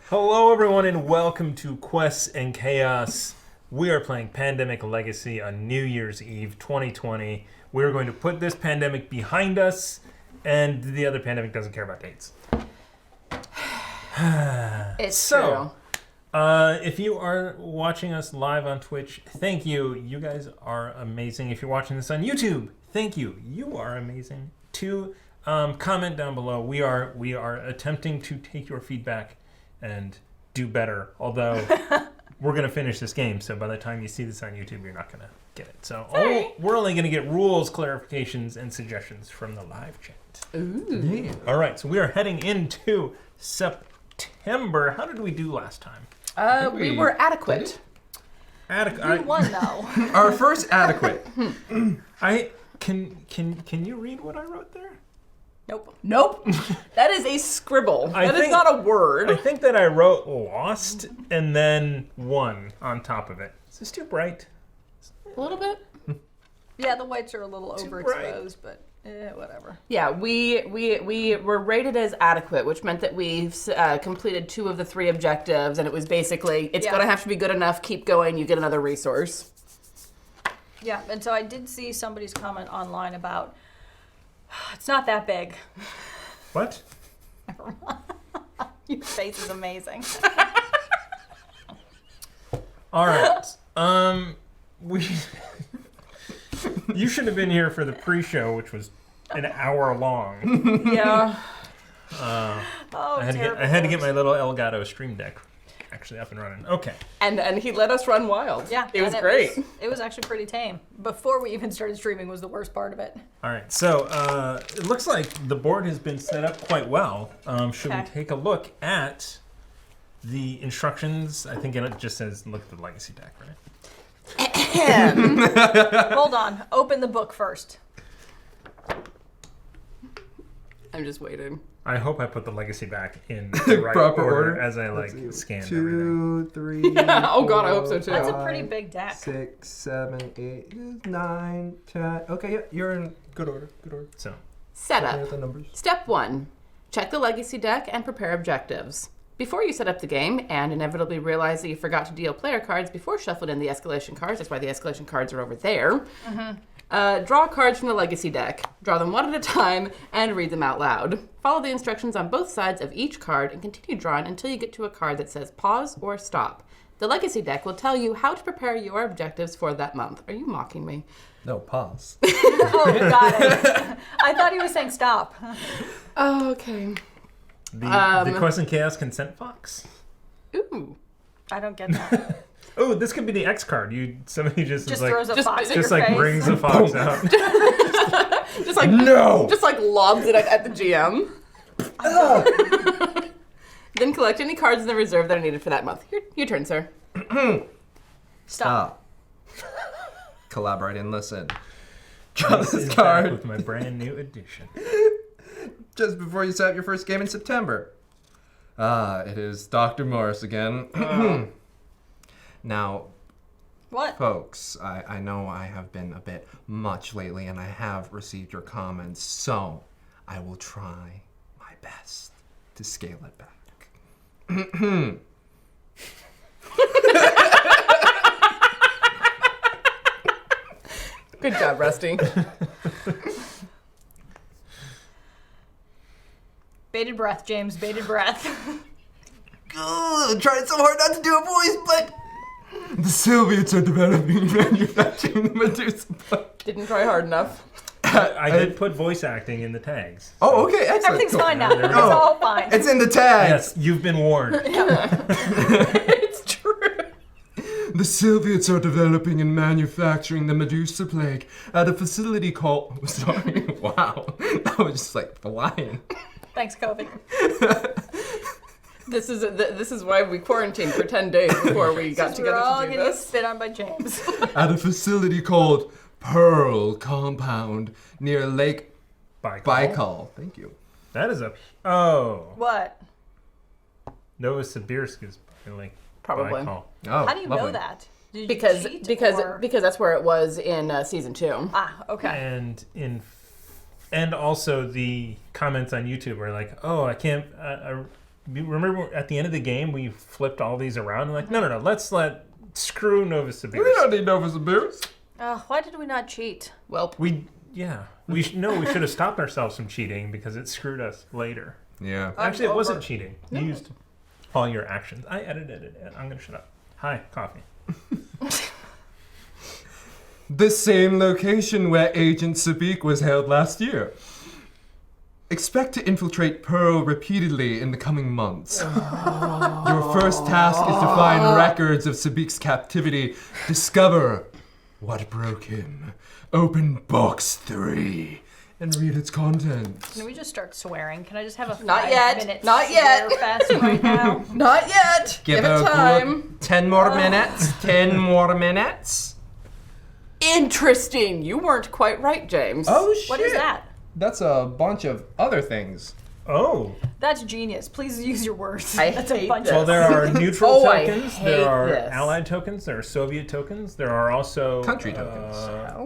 Hello, everyone, and welcome to Quests and Chaos. We are playing Pandemic Legacy on New Year's Eve 2020. We're going to put this pandemic behind us, and the other pandemic doesn't care about dates. It's true. If you are watching us live on Twitch, thank you. You guys are amazing. If you're watching this on YouTube, thank you. You are amazing too. Comment down below. We are attempting to take your feedback and do better. Although we're gonna finish this game, so by the time you see this on YouTube, you're not gonna get it. So we're only gonna get rules, clarifications, and suggestions from the live chat. Ooh. Yeah. All right, so we are heading into September. How did we do last time? We were adequate. We won though. Our first adequate. Can you read what I wrote there? Nope. That is a scribble. That is not a word. I think that I wrote lost and then won on top of it. Is this too bright? A little bit. Yeah, the whites are a little overexposed, but whatever. Yeah, we were rated as adequate, which meant that we've completed 2 of the 3 objectives, and it was basically, it's going to have to be good enough, keep going, you get another resource. Yeah, and so I did see somebody's comment online about, it's not that big. What? Never mind. Your face is amazing. All right. You should have been here for the pre-show, which was an hour long. Yeah. I had to get my little Elgato Stream Deck actually up and running. Okay. And he let us run wild. Yeah. It was great. It was actually pretty tame. Before we even started streaming was the worst part of it. All right. So it looks like the board has been set up quite well. Should we take a look at the instructions? I think it just says look at the legacy deck, right? Hold on. Open the book first. I'm just waiting. I hope I put the legacy back in the right proper order order as I scanned everything. 2, 3. Oh God, I hope so too. That's a pretty big deck. 6, 7, 8, 9, 10. Okay, yeah, you're in good order. So Setup. The numbers. Step 1. Check the legacy deck and prepare objectives. Before you set up the game and inevitably realize that you forgot to deal player cards before shuffling in the escalation cards, that's why the escalation cards are over there, draw cards from the legacy deck. Draw them one at a time and read them out loud. Follow the instructions on both sides of each card and continue drawing until you get to a card that says pause or stop. The legacy deck will tell you how to prepare your objectives for that month. Are you mocking me? No, pause. Oh, got it. I thought he was saying stop. Oh, okay. the Quests and Chaos consent fox. Ooh. I don't get that. Oh, this could be the X card. Somebody just throws a fox at just your like face. brings a fox out. Just like No! Just like lobs it at the GM. Then collect any cards in the reserve that are needed for that month. Your turn, sir. Stop. Collaborate and listen. Draw This this is back card with my brand new edition. just before you set up your first game in September. It is Dr. Morris again. Now, What? folks, I know I have been a bit much lately, and I have received your comments, so I will try my best to scale it back. Good job, Rusty. Bated breath, James. Bated breath. Tried so hard not to do a voice, but the Soviets are developing manufacturing the Medusa plug. Didn't try hard enough. I did put voice acting in the tags. Oh, okay, excellent. Everything's Cool. fine now. It's all fine. It's in the tags. Yes, you've been warned. It's true. The Soviets are developing and manufacturing the Medusa plague at a facility called... Sorry, wow. That was just like flying. Thanks, COVID. This is why we quarantined for 10 days before we got together We're all to do getting this. spit on by James. At a facility called Pearl Compound near Lake Baikal. Thank you. That is a... Oh. What? Novosibirsk is like Probably. Baikal. Oh, How do you lovely. know that? Did you Because cheat, or- that's where it was in season 2. Ah, okay. And also the comments on YouTube are like, oh, I can't. remember at the end of the game we flipped all these around and like, no, let's screw Novosibirsk. We don't need Novosibirsk. Why did we not cheat? Well, We should have stopped ourselves from cheating because it screwed us later. Yeah. Actually, it over. wasn't cheating. You used all your actions. I edited it. I'm gonna shut up. Hi, coffee. The same location where Agent Sabik was held last year. Expect to infiltrate Pearl repeatedly in the coming months. Your first task is to find records of Sabik's captivity. Discover what broke him. Open box 3 and read its contents. Can we just start swearing? Can I just have a Not 5 yet. minute Not yet. swear fest right now? not yet. Give it a time. good 10 more minutes. 10 more minutes. Interesting. You weren't quite right, James. Oh shit. What is that? That's a bunch of other things. Oh, That's genius. Please use your words. I That's hate a bunch this. well, of. there are neutral Oh, I tokens. hate There are this. Allied tokens. There are Soviet tokens. There are also Country tokens.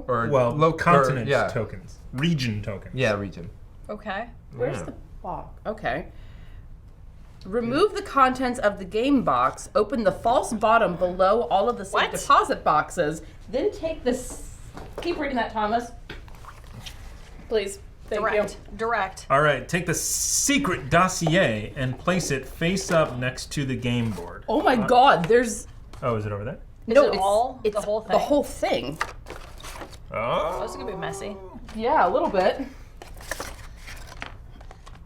Or continent yeah. tokens, region tokens. Yeah, region. Okay. Where's Yeah. the box? Okay. Remove the contents of the game box. Open the false bottom below all of the safe What? deposit boxes. Then take this. Keep reading that, Thomas. Please. Thank you. Direct. All right, take the secret dossier and place it face up next to the game board. Oh my God! There's Oh, is it over there? no. it It's all? It's The whole thing? The whole thing. Oh. This is gonna be messy. Yeah, a little bit.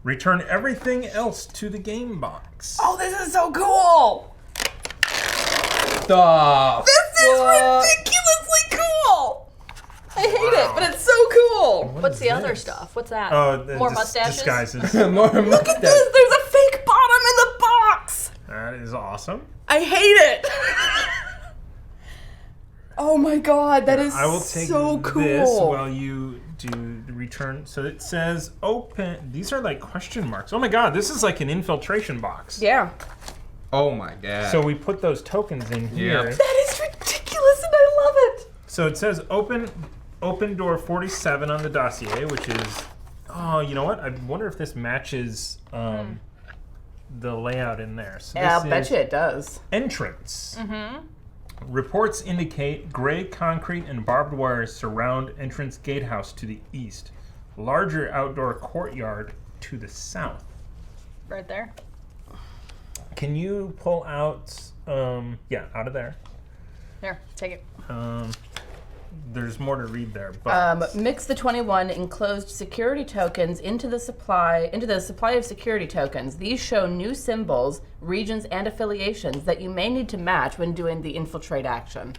Return everything else to the game box. Oh, this is so cool! Stop. This is ridiculously cool! I hate it, but it's so cool! What's is the other this? stuff? What's that? Oh, More mustaches? disguises. More Look at this! There's a fake bottom in the box! That is awesome. I hate it! Oh my God, that is I will take so cool. this while you do the return. So it says open. These are like question marks. Oh my God, this is like an infiltration box. Yeah. Oh my god. So we put those tokens in here. Yep. That is ridiculous and I love it! So it says open door 47 on the dossier, which is, oh, you know what? I wonder if this matches the layout in there. So Yeah, this I'll bet is you it does. entrance. Reports indicate gray concrete and barbed wire surround entrance gatehouse to the east. Larger outdoor courtyard to the south. Right there. Can you pull out, out of there. Here, take it. There's more to read there, but Mix the 21 enclosed security tokens into the supply of security tokens. These show new symbols, regions, and affiliations that you may need to match when doing the infiltrate action.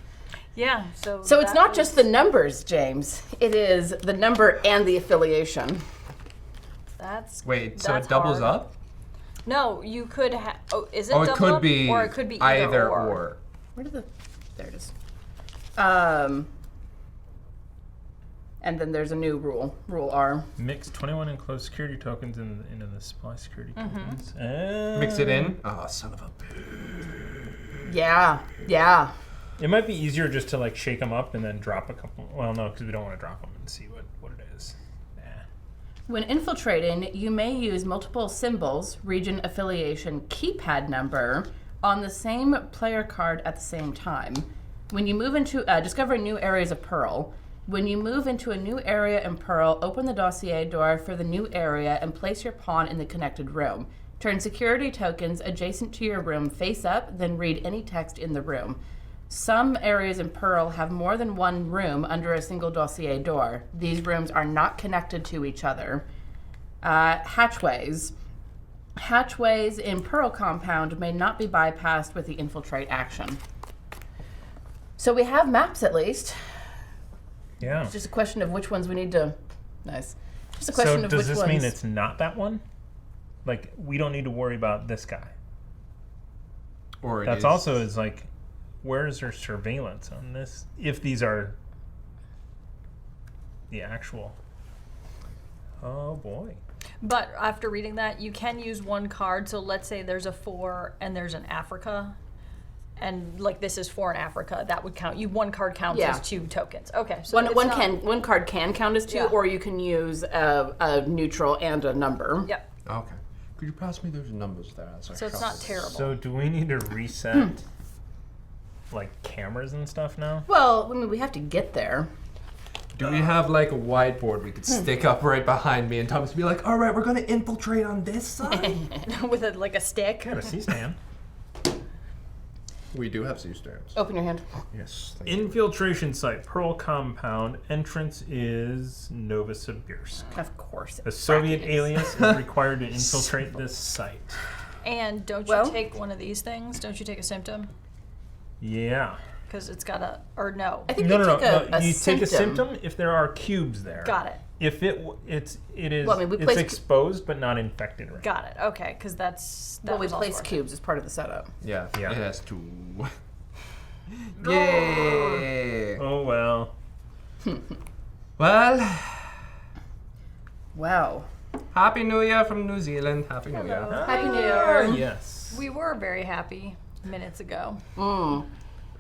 Yeah. So So it's that not was- just the numbers, James. It is the number and the affiliation. That's. Wait, so that's it doubles hard. up? No, you could have. Oh, is it Oh, it double could up? be Or it could be either or. Where did the... There it is. And then there's a new rule. Rule R. mix 21 enclosed security tokens into the supply security Mm-hmm. tokens. Mix it in. Oh, son of a bitch. Yeah. Yeah. It might be easier just to like shake them up and then drop a couple. Well, no, because we don't want to drop them and see what it is. Nah. When infiltrating, you may use multiple symbols, region, affiliation, keypad number, on the same player card at the same time. When you move into, discover new areas of Pearl. When you move into a new area in Pearl, open the dossier door for the new area and place your pawn in the connected room. Turn security tokens adjacent to your room face up, then read any text in the room. Some areas in Pearl have more than one room under a single dossier door. These rooms are not connected to each other. Hatchways. Hatchways in Pearl compound may not be bypassed with the infiltrate action. So we have maps at least. Yeah. It's just a question of which ones we need to. Nice. Just a So question of does which this ones. mean it's not that one? Like we don't need to worry about this guy. Or it That's is- also is like, where is there surveillance on this? If these are the actual. Oh boy. But after reading that, you can use one card. So let's say there's a 4 and there's an Africa. And like this is 4 in Africa, that would count. One card counts Yeah. as 2 tokens. Okay, so One it's not- one card can count as 2, Yeah. or you can use a neutral and a number. Yep. Okay. Could you pass me those numbers there? So it's not terrible. So do we need to reset like cameras and stuff now? Well, I mean, we have to get there. Do we have like a whiteboard we could stick up right behind me and Thomas would be like, all right, we're going to infiltrate on this side? With a stick. Got a C-stand. We do have C-stands. Open your hand. Yes. Infiltration site, Pearl Compound. Entrance is Novosibirsk. Of course. A Soviet Brackets. alias is required to infiltrate this site. And don't Well- you take one of these things? Don't you take a symptom? Yeah. Because it's got a, or no. I think No, you no, take no. a You symptom. take a symptom if there are cubes there. Got it. If it is Well, I mean, we it's place- exposed but not infected. Right? Got it. Okay, because that Well, we was also place working. cubes as part of the setup. Yeah. Yeah. It has two. Yay! Oh well. Well, Wow. Happy New Year from New Zealand. Happy New Year. Hello. Happy New Year. Yes. We were very happy minutes ago.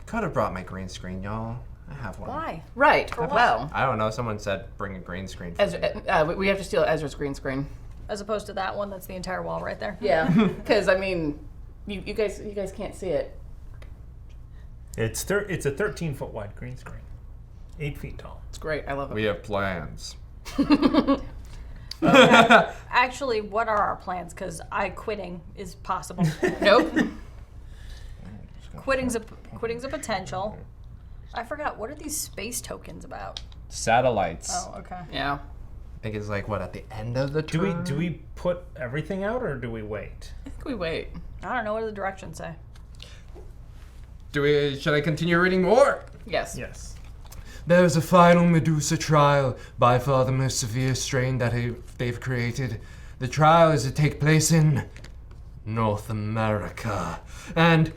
Could have brought my green screen, y'all. I have one. Why? Right. what? Well, I don't know. Someone said bring a green screen. For me. Ezra, we have to steal Ezra's green screen. As opposed to that one that's the entire wall right there. Yeah. Because I mean, you guys can't see it. It's a 13-foot wide green screen, 8 feet tall. It's great. I love it. We have plans. Actually, what are our plans? Because quitting is possible. Nope. Quitting's a potential. I forgot. What are these space tokens about? Satellites. Oh, okay. Yeah. I think it's like what at the end of the Do term. we put everything out or do we wait? I think we wait. I don't know. What do the directions say? Should I continue reading more? Yes. Yes. There's a final Medusa trial, by far the most severe strain that they've created. The trial is to take place in North America. And ...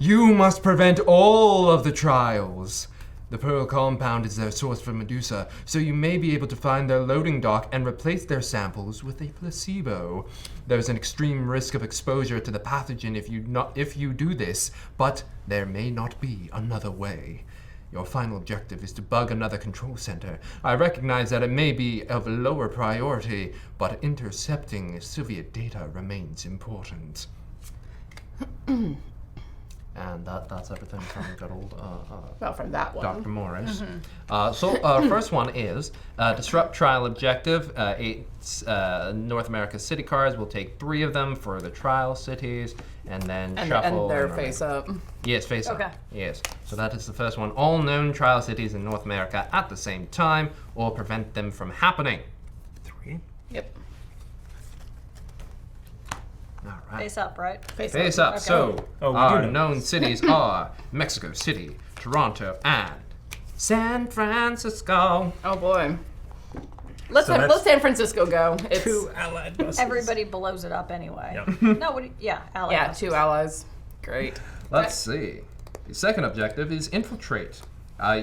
You must prevent all of the trials. The Pearl Compound is their source for Medusa, so you may be able to find their loading dock and replace their samples with a placebo. There's an extreme risk of exposure to the pathogen if you do this, but there may not be another way. Your final objective is to bug another control center. I recognize that it may be of lower priority, but intercepting Soviet data remains important. And that's everything from good old Well, from that one. Dr. Morris. First one is disrupt trial objective. 8 North America city cards. We'll take 3 of them for the trial cities, and then shuffle. And their and face up. Yes, face Okay. up. Yes. So that is the first one. All known trial cities in North America at the same time, or prevent them from happening. 3. Yep. All right. Face up, right? Face up. Okay. So, Oh, we our do know known this. cities are Mexico City, Toronto, and San Francisco. Oh boy. Let's So let that's San Francisco go. It's 2 allied buses. Everybody blows it up anyway. Yep. No, ally yeah, buses. 2 allies. Great. Let's see. The second objective is infiltrate.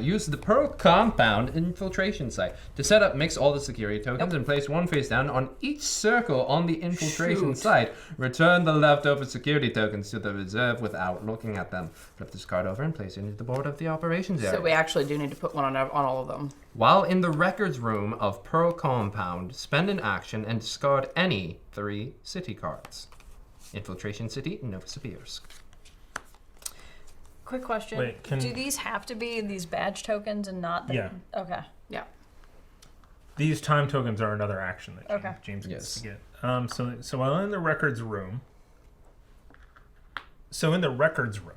Use the Pearl Compound infiltration site. To set up, mix all the security tokens and place one face down on each circle on the infiltration site. Return the leftover security tokens to the reserve without looking at them. Flip this card over and place it into the board of the operations area. So we actually do need to put one on all of them. While in the records room of Pearl Compound, spend an action and discard any 3 city cards. Infiltration City, Novosibirsk. Quick question. Wait, Do these have to be these badge tokens and not the... Yeah. Okay. Yeah. These time tokens are another action that Okay. James gets Yes. to get. So while in the records room. So in the records room,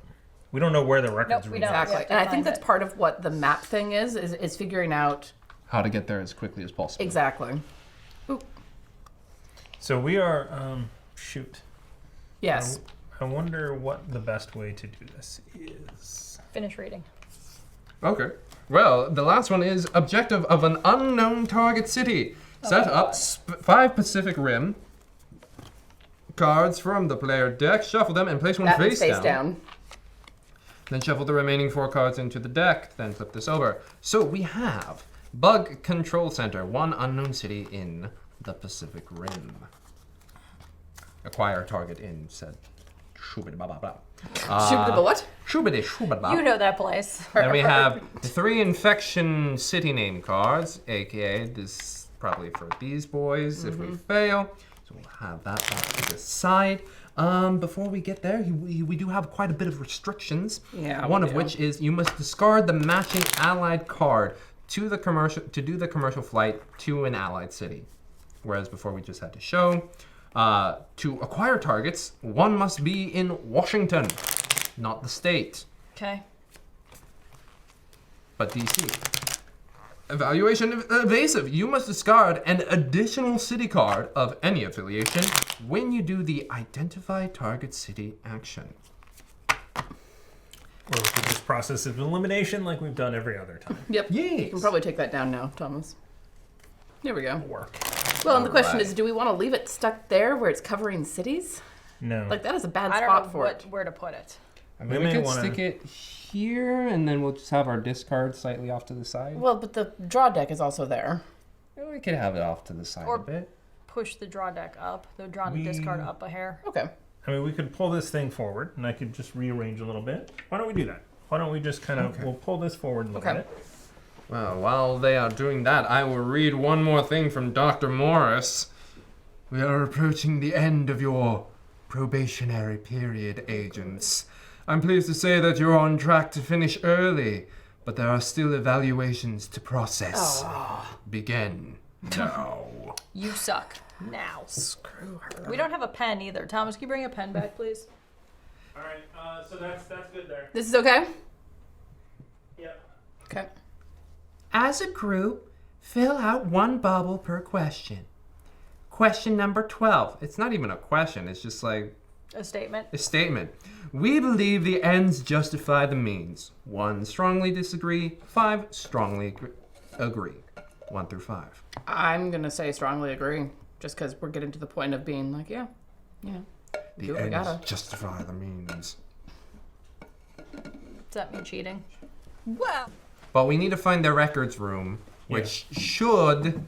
we don't know where the records Nope, we room don't. is. Exactly. have to And I think find that's it. part of what the map thing is figuring out How to get there as quickly as possible. exactly. Ooh. So we are shoot. Yes. I wonder what the best way to do this is. Finish reading. Okay. Well, the last one is objective of an unknown target city. Set up 5 Pacific Rim cards from the player deck, shuffle them, and place one That face down. Then shuffle the remaining 4 cards into the deck, then flip this over. So we have Bug Control Center, 1 unknown city in the Pacific Rim. Acquire target in said shoobity blah blah blah. Shoot the what? Shoobity shoobity blah. You know that place. Then we have the 3 infection city name cards, aka this probably for these boys if we fail. So we'll have that off to the side. Before we get there, we do have quite a bit of restrictions. Yeah, One we of do. which is you must discard the matching allied card to the do the commercial flight to an allied city. Whereas before we just had to show. To acquire targets, one must be in Washington, not the state, Okay. but DC. Evaluation evasive. You must discard an additional city card of any affiliation when you do the identify target city action. Or we could just process of elimination like we've done every other time. Yep. You Yes. can probably take that down now, Thomas. There we go. Work. Well, and the question Alright. is, do we want to leave it stuck there where it's covering cities? No. Like, that is a bad I spot don't know for it. where to put it. I We mean, we may could wanna- stick it here, and then we'll just have our discard slightly off to the side. Well, but the draw deck is also there. Yeah, we could have it off to the side Or- a bit. Push the draw deck up, the draw and discard up a hair. Okay. I mean, we could pull this thing forward, and I could just rearrange a little bit. Why don't we do that? Why don't we just kind of, Okay. we'll pull this forward a little Okay. bit. Well, while they are doing that, I will read one more thing from Dr. Morris. We are approaching the end of your probationary period, agents. I'm pleased to say that you're on track to finish early, but there are still evaluations to process. Begin now. You suck. Now. Screw her. We don't have a pen either. Thomas, can you bring a pen back, please? All right, so that's good there. This is okay? Yep. Okay. As a group, fill out one bubble per question. Question number 12. It's not even a question, it's just like A statement. a statement. We believe the ends justify the means. 1, strongly disagree. 5, strongly agree. 1 through 5. I'm going to say strongly agree, just because we're getting to the point of being like, yeah. The Do what we ends gotta. justify the means. Does that mean cheating? Well, But we need to find their records room, which should,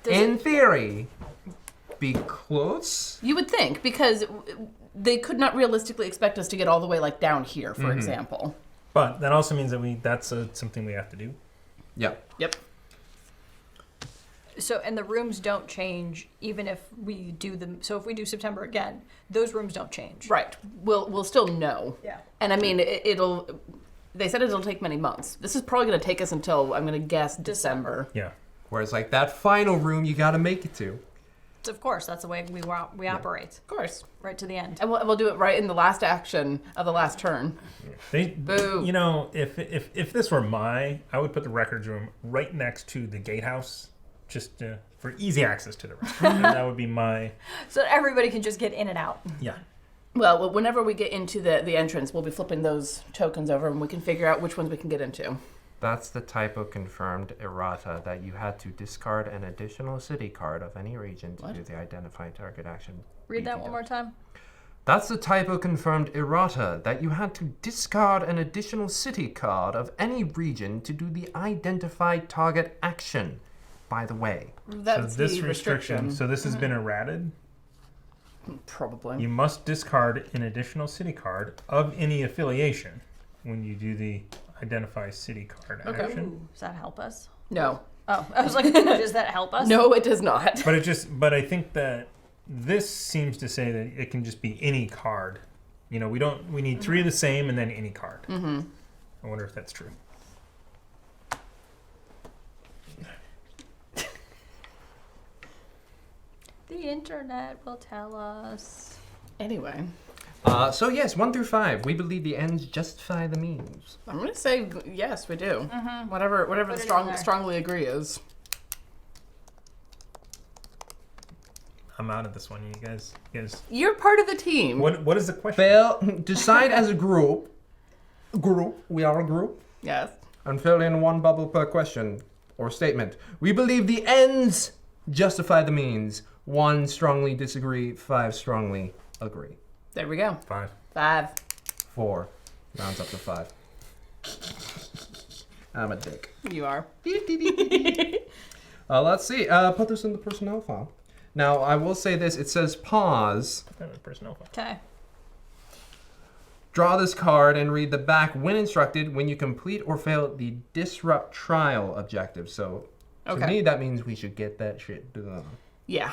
Does in theory, be close. You would think, because they could not realistically expect us to get all the way, like, down here, for example. But that also means that that's something we have to do. Yep. Yep. so, and the rooms don't change even if we do them. So if we do September again, those rooms don't change. Right. We'll still know. Yeah. And I mean, they said it'll take many months. This is probably going to take us until, I'm going to guess, December. Yeah. Whereas, like, that final room you gotta make it to. So of course, that's the way we operate, Of course. right to the end. And we'll do it right in the last action of the last turn. Boo. You know, if this were I would put the records room right next to the gatehouse, just for easy access to the records. And that would be my, So that everybody can just get in and out. yeah. Well, whenever we get into the entrance, we'll be flipping those tokens over and we can figure out which ones we can get into. That's the type of confirmed errata that you had to discard an additional city card of any region to do the identify target action. Read that one more time. That's the type of confirmed errata that you had to discard an additional city card of any region to do the identify target action. By the way, That's so this the restriction. so this has been errated. Probably. You must discard an additional city card of any affiliation when you do the identify city card Okay. action. Ooh, does that help us? No. Oh, I was like, does that help us? No, it does not. But I think that this seems to say that it can just be any card. You know, we need 3 of the same and then any card. Mm-hmm. I wonder if that's true. The internet will tell us. Anyway, so yes, 1 through 5. We believe the ends justify the means. I'm going to say yes, we do. Whatever Put the it in there. strongly agree is. I'm out of this one, you guys. You're part of the team. What is the question? Fail. Decide as a group. We are a group. Yes. And fill in one bubble per question or statement. We believe the ends justify the means. 1, strongly disagree. 5, strongly agree. There we go. 5. 5. 4, rounds up to 5. I'm a dick. You are. Let's see. Put this in the personnel file. Now, I will say this. It says pause. Personnel file. Okay. Draw this card and read the back when instructed when you complete or fail the disrupt trial objective. So, to Okay. me, that means we should get that shit done. Yeah.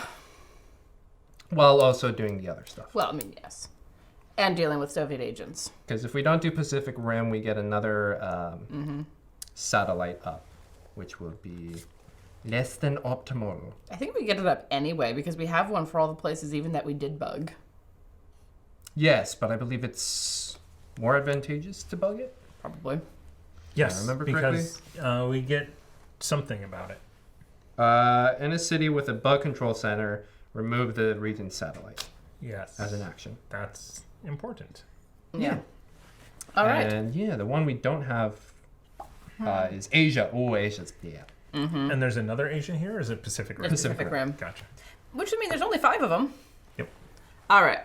While also doing the other stuff. Well, I mean, yes. And dealing with Soviet agents. Because if we don't do Pacific Rim, we get another satellite up, which will be less than optimal. I think we get it up anyway because we have one for all the places even that we did bug. Yes, but I believe it's more advantageous to bug it. Probably. Yes, I remember because we get something about it. In a city with a bug control center, remove the region satellite Yes. as an action. That's important. Yeah. All right. And yeah, the one we don't have is Asia. Oh, Asia's yeah. And there's another Asia here, or is it Pacific Rim? Pacific Rim. Gotcha. Which would mean there's only 5 of them. Yep. All right.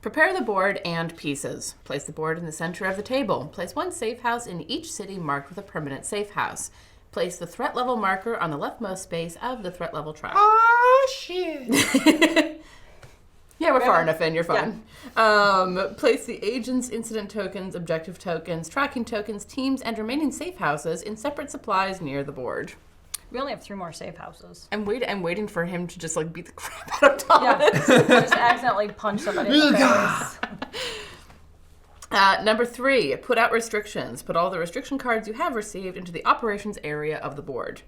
Prepare the board and pieces. Place the board in the center of the table. Place one safe house in each city marked with a permanent safe house. Place the threat level marker on the leftmost space of the threat level track. Oh shit! Yeah, we're far enough in. You're fine. Place the agents, incident tokens, objective tokens, tracking tokens, teams, and remaining safe houses in separate supplies near the board. We only have 3 more safe houses. I'm waiting for him to just like beat the crap out of Thomas. Yeah. Just accidentally punch somebody in the face. Number 3, put out restrictions. Put all the restriction cards you have received into the operations area of the board.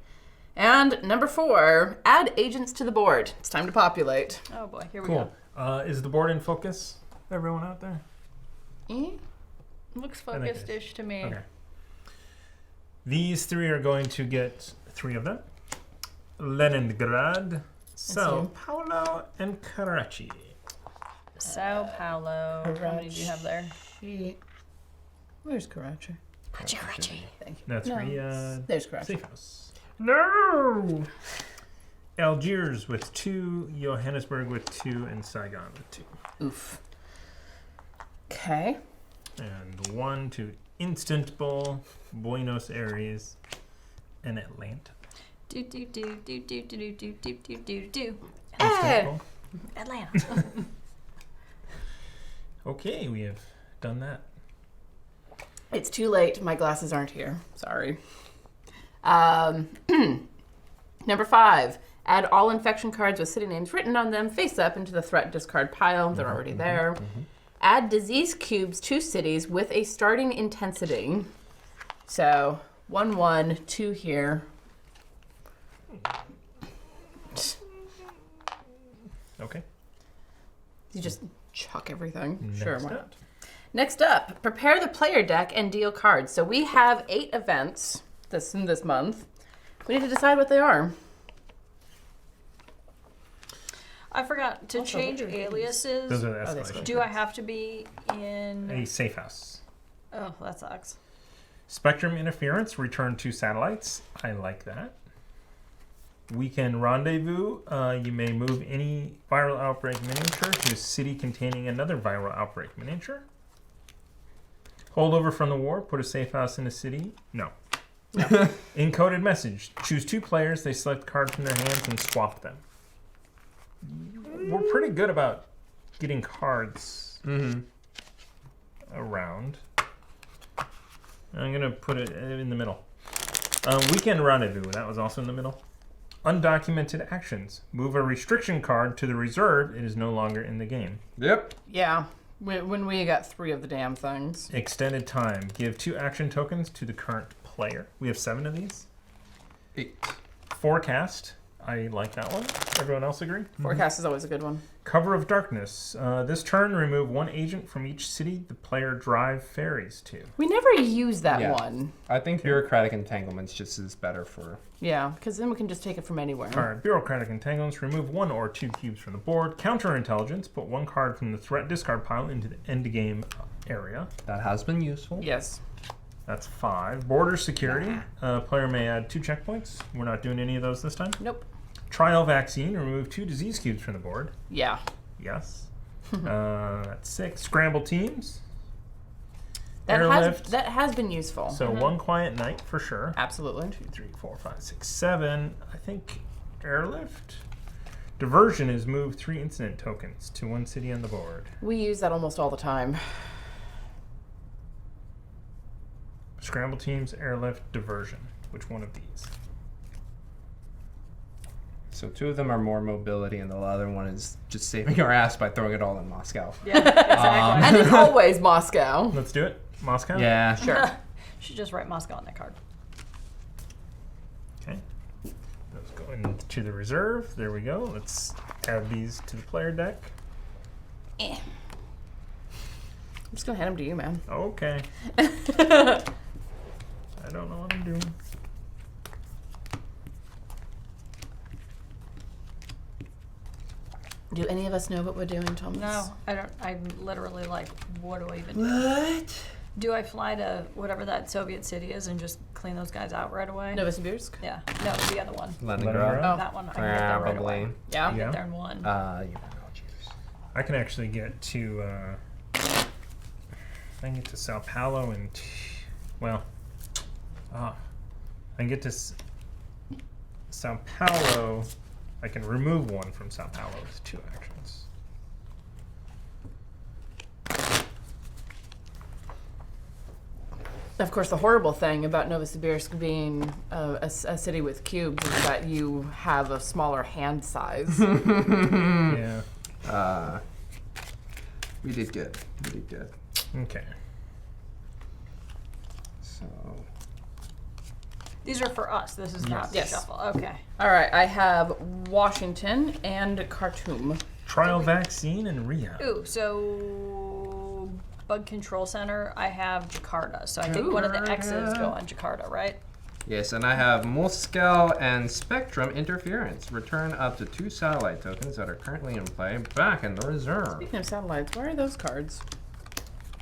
And number 4, add agents to the board. It's time to populate. Oh boy, here we Cool. go. Is the board in focus? Everyone out there? Looks think it is. focused-ish to me. Okay. These 3 are going to get 3 of them. Leningrad, Sao Paulo, and Karachi. Sao Paulo. How many do you have there? Where's Karachi? Karachi. Thank you. That's No, 3 there's Karachi. safe house. No! Algiers with 2, Johannesburg with 2, and Saigon with 2. Oof. Okay. And 1 to Istanbul, Buenos Aires, and Atlanta. Do do do do do do do do do do do. Istanbul. Atlanta. Okay, we have done that. It's too late. My glasses aren't here. Sorry. Number 5. Add all infection cards with city names written on them face up into the threat discard pile. They're already there. Add disease cubes to cities with a starting intensity. So 1, 1, 2 here. Okay. You just chuck everything. Next Sure, why up. not? Next up, prepare the player deck and deal cards. So we have 8 events this month. We need to decide what they are. I forgot to Also, change what are these? aliases. Those are the Oh, that's escalation. Do I have to be in? A safe house. Oh, that sucks. Spectrum interference, return 2 satellites. I like that. Weekend rendezvous. You may move any viral outbreak miniature to a city containing another viral outbreak miniature. Holdover from the war. Put a safe house in a city. No. Encoded message. Choose 2 players. They select cards from their hands and swap them. We're pretty good about getting cards around. I'm going to put it in the middle. Weekend rendezvous. That was also in the middle. Undocumented actions. Move a restriction card to the reserve. It is no longer in the game. Yep. Yeah. When we got 3 of the damn things. Extended time. Give 2 action tokens to the current player. We have 7 of these. 8. Forecast. I like that one. Everyone else agree? Forecast is always a good one. Cover of darkness. This turn, remove 1 agent from each city the player drive ferries to. We never use that Yeah. one. I think bureaucratic entanglements just is better for. Yeah, because then we can just take it from anywhere. All right, bureaucratic entanglements. Remove 1 or 2 cubes from the board. Counterintelligence. Put 1 card from the threat discard pile into the end game area. That has been useful. Yes. That's 5. Border security. Player may add 2 checkpoints. We're not doing any of those this time. Nope. Trial vaccine. Remove 2 disease cubes from the board. Yeah. Yes. That's 6. Scramble teams. That Airlift. has been useful. So 1 quiet night for sure. Absolutely. 2, 3, 4, 5, 6, 7. I think airlift. Diversion is move 3 incident tokens to 1 city on the board. We use that almost all the time. Scramble teams, airlift, diversion. Which one of these? So 2 of them are more mobility, and the other one is just saving our ass by throwing it all in Moscow. Yeah, exactly. And it's always Moscow. Let's do it. Moscow? Yeah. Sure. Should just write Moscow on that card. Okay. Let's go into the reserve. There we go. Let's add these to the player deck. I'm just gonna hand them to you, man. Okay. I don't know what I'm doing. Do any of us know what we're doing, Thomas? No, I don't. I'm literally like, what do I even do? What? Do I fly to whatever that Soviet city is and just clean those guys out right away? Novosibirsk? Yeah. No, the other one. Leningrad? Oh. That one. I can get there right away. Probably. Yeah. I can Yeah. get there in one. Jesus. I can actually get to, I can get to Sao Paulo in, I can get to Sao Paulo. I can remove one from Sao Paulo with 2 actions. Of course, the horrible thing about Novosibirsk being a city with cubes is that you have a smaller hand size. Yeah. We did good. We did good. Okay. So. These are for us. This is not the Yes. shuffle. Okay. All right, I have Washington and Khartoum. Trial vaccine and rehab. Ooh, so Bug Control Center, I have Jakarta. So I think one of the X's go on Jakarta, right? Yes, and I have Moscow and Spectrum Interference. Return up to 2 satellite tokens that are currently in play back in the reserve. Speaking of satellites, where are those cards?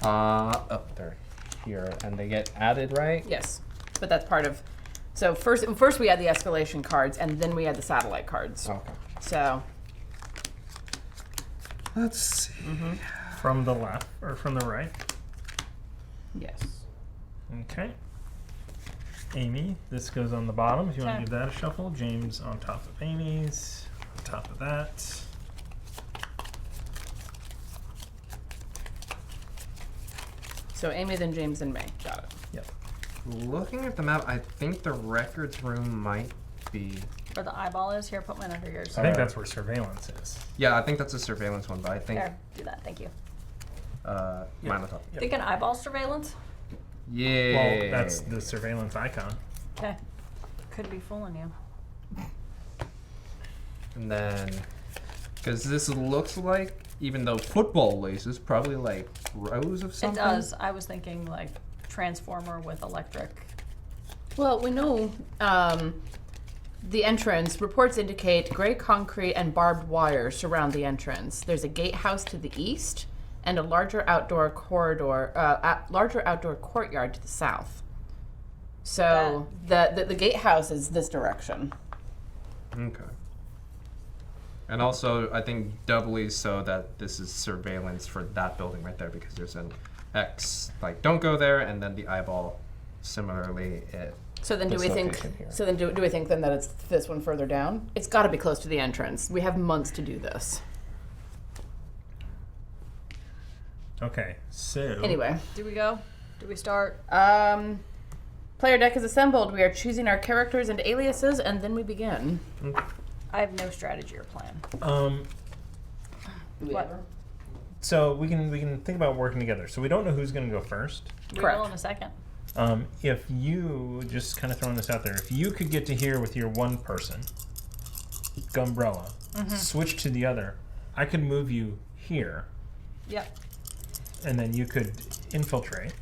Oh, they're here, and they get added, right? Yes, but that's part of. So first we had the escalation cards, and then we had the satellite cards. Okay. So Let's see. From the left, or from the right. yes. Okay. Amy, this goes on the bottom if you want Okay. to give that a shuffle. James on top of Amy's, on top of that. So Amy, then James, then May. Got it. Yep. Looking at the map, I think the records room might be. Where the eyeball is. Here, put mine under yours. I think that's where surveillance is. Yeah, I think that's a surveillance one, but I think There, do that. Thank you. mine on top. Yep. Think an eyeball surveillance? Yeah. Well, that's the surveillance icon. Okay. Could be fooling you. And then, because this looks like, even though football laces, probably like rows of It something. does. I was thinking like transformer with electric. Well, we know the entrance. Reports indicate gray concrete and barbed wire surround the entrance. There's a gatehouse to the east and a larger outdoor corridor, larger outdoor courtyard to the south. So the gatehouse is this direction. Okay. And also, I think doubly so that this is surveillance for that building right there, because there's an X, like, don't go there, and then the eyeball, similarly, it. So then, do this we think? location here. So then, do we think then that it's this one further down? It's got to be close to the entrance. We have months to do this. Okay, so. Anyway, Do we go? Do we start? player deck is assembled. We are choosing our characters and aliases, and then we begin. I have no strategy or plan. What? So we can think about working together. So we don't know who's going to go first. We Correct. will in a second. If you, just kind of throwing this out there, if you could get to here with your one person, Gumbrella, switch to the other, I could move you here, Yep. and then you could infiltrate.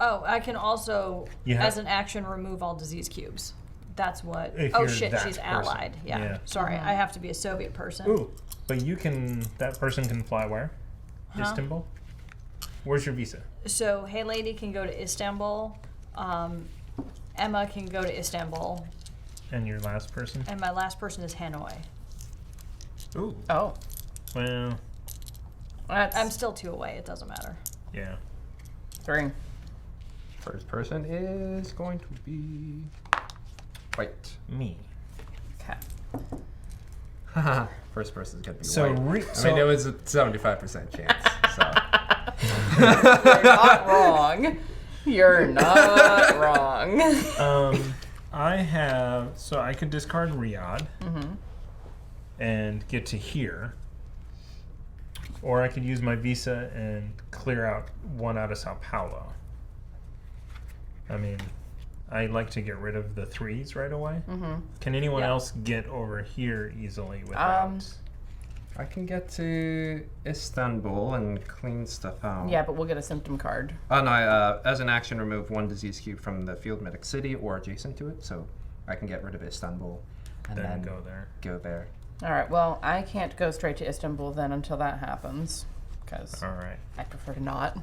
Oh, I can also, You have- as an action, remove all disease cubes. That's what. If Oh you're shit, that she's person. allied. Yeah. Yeah. Sorry, I have to be a Soviet person. Ooh, but you can, that person can fly where? Huh? Istanbul? Where's your visa? So, Hey Lady can go to Istanbul. Emma can go to Istanbul, And your last person? and my last person is Hanoi. Ooh, Oh, well, that's I'm still 2 away. It doesn't matter. yeah. 3. First person is going to be white. Me. Okay. Haha. First person is going to be So, white. I so mean, it was a 75% chance. So. You're not wrong. You're not wrong. I have, so I could discard Riyadh. and get to here. Or I could use my visa and clear out one out of Sao Paulo. I mean, I like to get rid of the 3s right away. Can anyone else get over here easily without... I can get to Istanbul and clean stuff out. Yeah, but we'll get a symptom card. Oh no, as an action, remove 1 disease cube from the field medic city or adjacent to it, so I can get rid of Istanbul and then go there. Go there. All right, well, I can't go straight to Istanbul then until that happens, because All right. I prefer to not.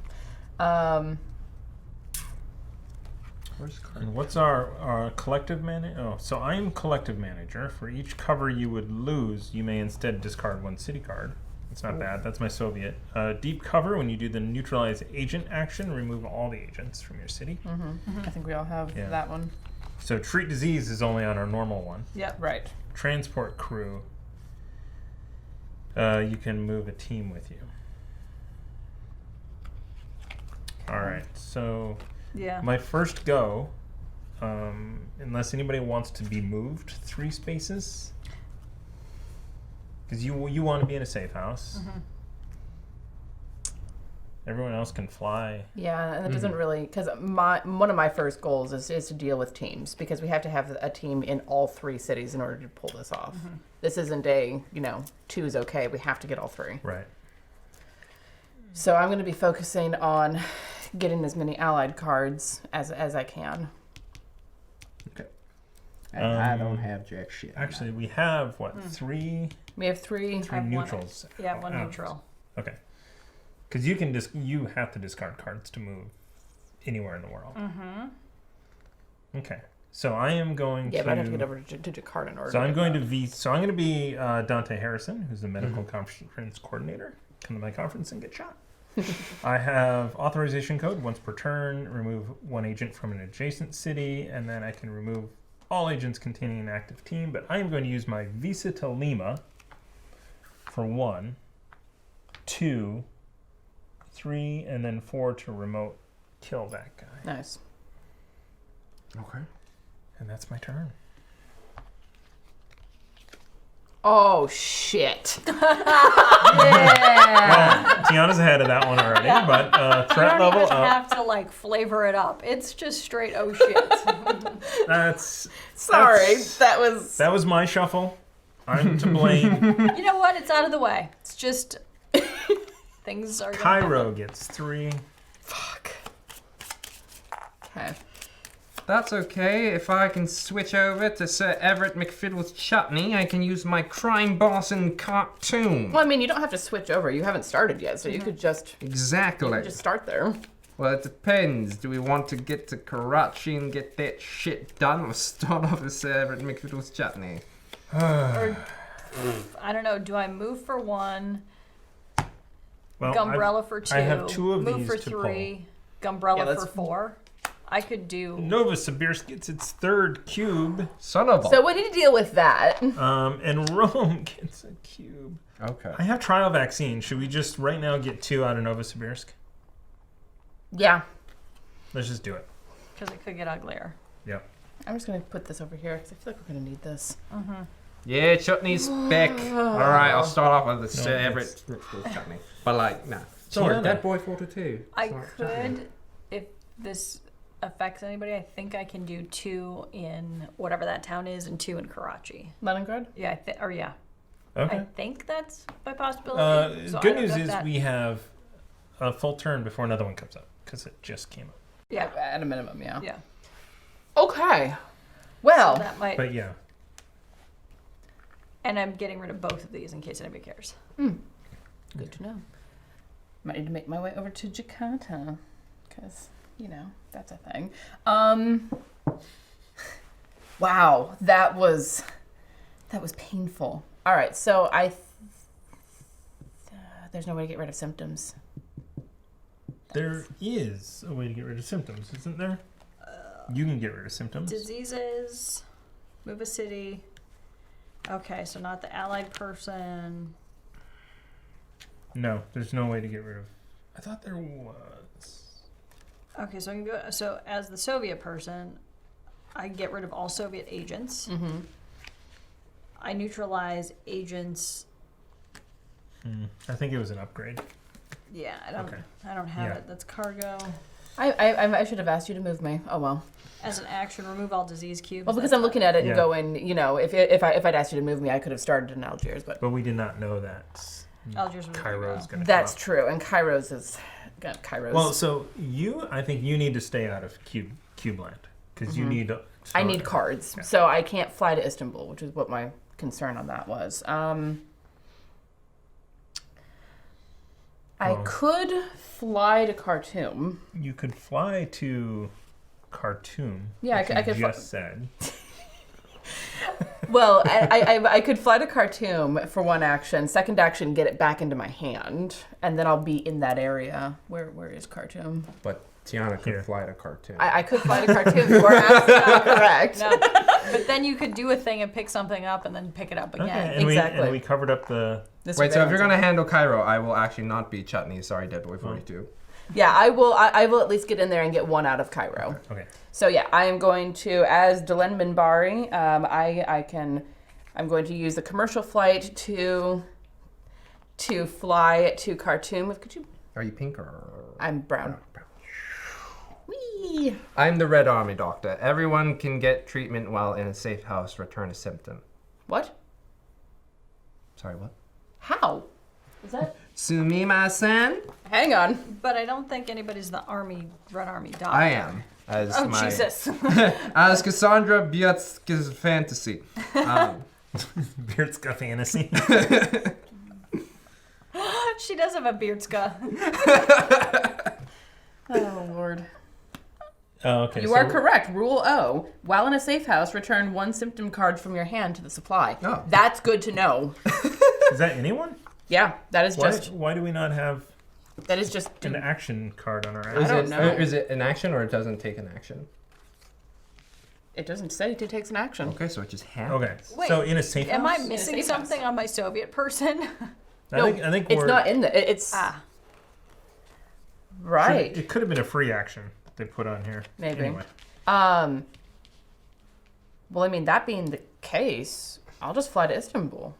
Where's card? And what's our collective manager? Oh, so I'm collective manager. For each cover you would lose, you may instead discard 1 city card. That's not bad. That's my Soviet. Deep cover, when you do the neutralize agent action, remove all the agents from your city. I think we all have that one. So treat disease is only on our normal one. Yep. Right. Transport crew, you can move a team with you. All right, so Yeah. my first go, unless anybody wants to be moved 3 spaces, because you want to be in a safe house. Everyone else can fly. Yeah, and it doesn't really, because one of my first goals is to deal with teams, because we have to have a team in all 3 cities in order to pull this off. This isn't a, 2 is okay. We have to get all 3. Right. So I'm going to be focusing on getting as many allied cards as I can. Okay. And I don't have jack shit. Actually, we have, 3 We have 3. neutrals. Yeah, 1 out. neutral. Okay. Because you have to discard cards to move anywhere in the world. Okay. So I am going Yeah, to... but I have to get over to Jakarta in order So to I'm get going that. I'm going to be Dante Harrison, who's the medical conference coordinator. Come to my conference and get shot. I have authorization code once per turn. Remove 1 agent from an adjacent city, and then I can remove all agents containing an active team. But I am going to use my visa to Lima for 1, 2, 3, and then 4 to remote kill that guy. Nice. Okay. And that's my turn. Oh, shit. Well, Tiana's ahead of that one already, but threat You don't level even up. have to flavor it up. It's just straight oh shit. That's Sorry, that's- that was my shuffle. I'm to blame. You know what? It's out of the way. It's just things are. Cairo gets 3. Fuck. Okay. That's okay. If I can switch over to Sir Everett McFiddle's chutney, I can use my crime boss in cartoon. Well, I mean, you don't have to switch over. You haven't started yet, so you could just Exactly. start there. Well, it depends. Do we want to get to Karachi and get that shit done, or start off with Sir Everett McFiddle's chutney? Or, I don't know. Do I move for 1? Well, Gumbrella for 2. I have 2 of move these for to 3. Gumbrella Yeah, for let's- 4. I could do. Novosibirsk gets its 3rd cube, Son of a... So we need to deal with that. and Rome gets a cube. Okay. I have trial vaccine. Should we just right now get 2 out of Novosibirsk? Yeah. Let's just do it. Because it could get uglier. Yep. I'm just going to put this over here because I feel like we're going to need this. Yeah, chutney's back. All right, I'll start off with the Sir it's- Everett McFiddle's chutney. But nah. Sorry, Tiana. Dead Boy 42. I Sorry, could, if this affects anybody, I think I can do 2 in whatever that town is and 2 in Karachi. Leningrad? Yeah, I Okay. think that's by possibility. So I Good don't news know if is that- we have a full turn before another one comes up because it just came up. Yeah, At a minimum, yeah. yeah. Okay. Well, So that might. But yeah, And I'm getting rid of both of these in case anybody cares. good to know. Might need to make my way over to Jakarta because, that's a thing. Wow, that was painful. All right, so there's no way to get rid of symptoms. there is a way to get rid of symptoms, isn't there? You can get rid of symptoms. Diseases, move a city. Okay, so not the allied person. No, there's no way to get rid of. I thought there was. Okay, so I can go. So as the Soviet person, I get rid of all Soviet agents. Mm-hmm. I neutralize agents. I think it was an upgrade. Yeah, I don't have Yeah. it. That's cargo. I should have asked you to move me. Oh well. As an action, remove all disease cubes. Well, because I'm looking at it and Yeah. going, if I'd asked you to move me, I could have started in Algiers, but But we did not know that Algiers was Cairo is going to that's true. And Kairos is Kairos. Well, so I think you need to stay out of Cube Land because you need. I need cards, so I can't fly to Istanbul, which is what my concern on that was. I could fly to Khartoum. You could fly to Khartoum. Yeah, which I you could fly- just said. Well, I could fly to Khartoum for one action. Second action, get it back into my hand, and then I'll be in that area. Where is Khartoum? But Tiana could Here. fly to Khartoum. I could fly to Khartoum. You are absolutely correct. No, but then you could do a thing and pick something up and then pick it up again. Okay, and exactly. we covered up the. Wait, so if you're gonna handle Cairo, I will actually not be Chutney. Sorry, Dead Boy 42. Yeah, I will at least get in there and get one out of Cairo. Okay. So yeah, I am going to, as Delenn Minbari, I'm going to use the commercial flight to fly to Khartoum. Could you? Are you pink or? I'm brown. Whee! I'm the Red Army doctor. Everyone can get treatment while in a safe house. Return a symptom. What? Sorry, what? How? Is that? Sumima-san? Hang on. But I don't think anybody's the Red Army doctor. I am. As Oh, my, Jesus. As Cassandra Biatska's fantasy. Beardska fantasy. She does have a beardska. Oh, Lord. Oh, okay. You are correct. Rule O. While in a safe house, return one symptom card from your hand to the supply. Oh. That's good to know. Is that anyone? Yeah, that is just... Why do we not have That is just... an action card on our I action? don't know. Is it an action or it doesn't take an action? It doesn't say it takes an action. Okay, so it just happens. Okay. Wait, So in a safe Am house? I missing safe house. something on my Soviet person? I think It's we're, not in the... It's... Right. It could have been a free action they put on here. Maybe. Anyway. Well, I mean, that being the case, I'll just fly to Istanbul.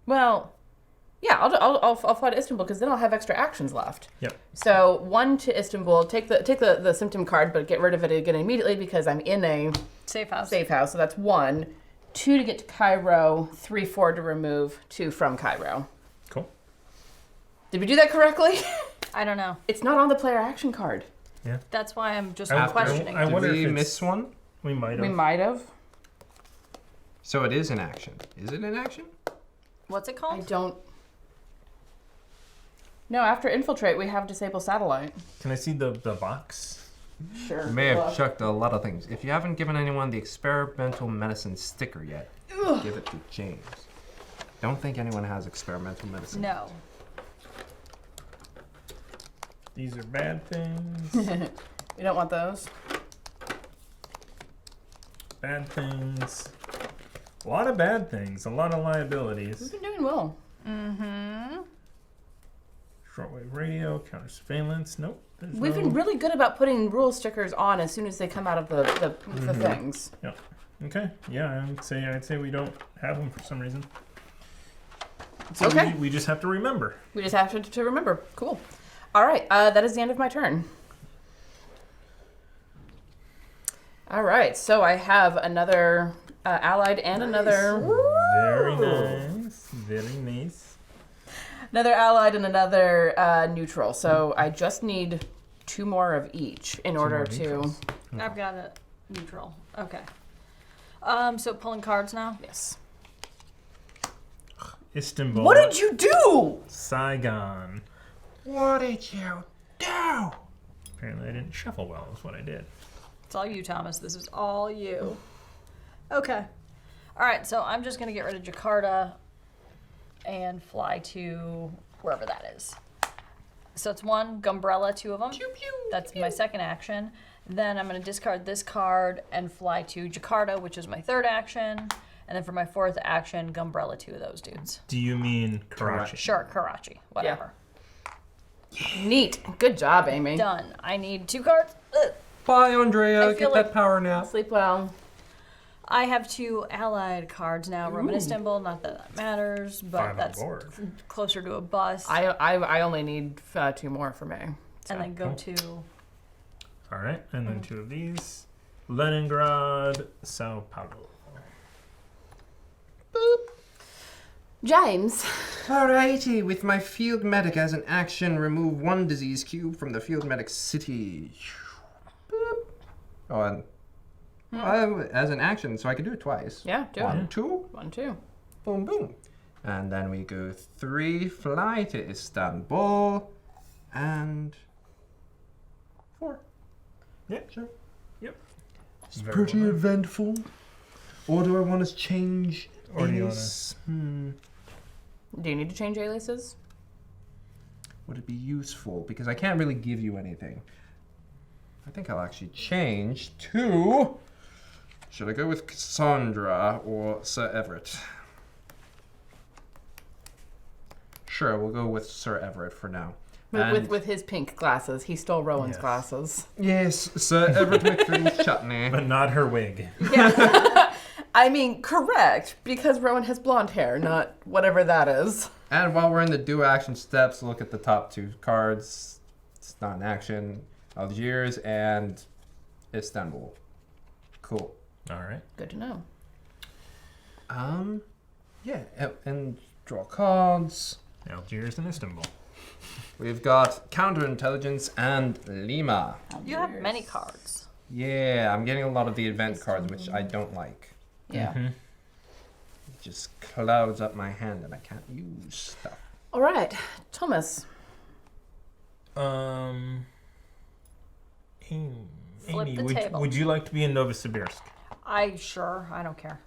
Well, yeah, I'll fly to Istanbul because then I'll have extra actions left. Yep. So 1 to Istanbul, take the symptom card, but get rid of it again immediately because I'm in a Safe house. safe house. So that's 1. 2 to get to Cairo. 3, 4 to remove 2 from Cairo. Cool. Did we do that correctly? I don't know. It's not on the player action card. Yeah. That's why I'm just I- questioning. I Did wonder we if it's- miss one? We might have. We might have. So it is an action. Is it an action? What's it I called? don't. No, after infiltrate, we have disable satellite. Can I see the box? Sure. You may have chucked a lot of things. If you haven't given anyone the experimental medicine sticker yet, give it to James. Don't think anyone has experimental medicine. No. These are bad things. We don't want those. Bad things. A lot of bad things. A lot of liabilities. We've been doing well. Shortwave radio, counter surveillance. Nope. There's We've no... been really good about putting rule stickers on as soon as they come out of the things. Yep. Okay. Yeah, I'd say we don't have them for some reason. So Okay. we just have to remember. We just have to remember. Cool. All right. That is the end of my turn. All right. So I have another allied and another. Very nice. Very nice. Another allied and another neutral. So I just need 2 more of each in order more to. neutrals. I've got a neutral. Okay. So pulling cards now. Yes. Istanbul. What did you do? Saigon. What did you do? Apparently I didn't shuffle well, is what I did. It's all you, Thomas. This is all you. Okay. All right. So I'm just gonna get rid of Jakarta and fly to wherever that is. So it's 1 Gumbrella, 2 of them. That's my second action. Then I'm going to discard this card and fly to Jakarta, which is my third action. And then for my fourth action, Gumbrella, 2 of those dudes. Do you mean Karachi? Sure, Karachi, whatever. Neat. Good job, Amy. Done. I need 2 cards. Ugh. Bye, Andrea. I feel Get like- that power nap. Sleep well. I have 2 allied cards now. Rome and Istanbul, not that that matters, but 5 on that's board. closer to a bust. I only need 2 more for me. So. And then go to... All right, and then 2 of these. Leningrad, Sao Paulo. James. Alrighty, with my field medic as an action, remove 1 disease cube from the field medic city. Boop. Oh, and as an action, so I can do it twice. Yeah, do 1, it. 2, 1, 2. boom, boom. And then we go 3, fly to Istanbul, and 4. Yeah, Sure. Yep. It's Very pretty well done. eventful. Or do I want to change Or do you alias? Do you need to change aliases? Would it be useful? Because I can't really give you anything. I think I'll actually change to... Should I go with Cassandra or Sir Everett? Sure, we'll go with Sir Everett for now. With his pink glasses. He stole Rowan's Yes. glasses. Yes, Sir Everett McFiddle's chutney. But not her wig. Yeah. I mean, correct, because Rowan has blonde hair, not whatever that is. And while we're in the do action steps, look at the top 2 cards. It's not an action. Algiers and Istanbul. Cool. All right. Good to know. Yeah, and draw cards. Algiers and Istanbul. We've got counterintelligence and Lima. You have many cards. Yeah, I'm getting a lot of the event cards, which I don't like. Yeah. Mhm. It just clouds up my hand and I can't use stuff. All right, Thomas. Flip Amy, the table. would you like to be in Novosibirsk? I don't care.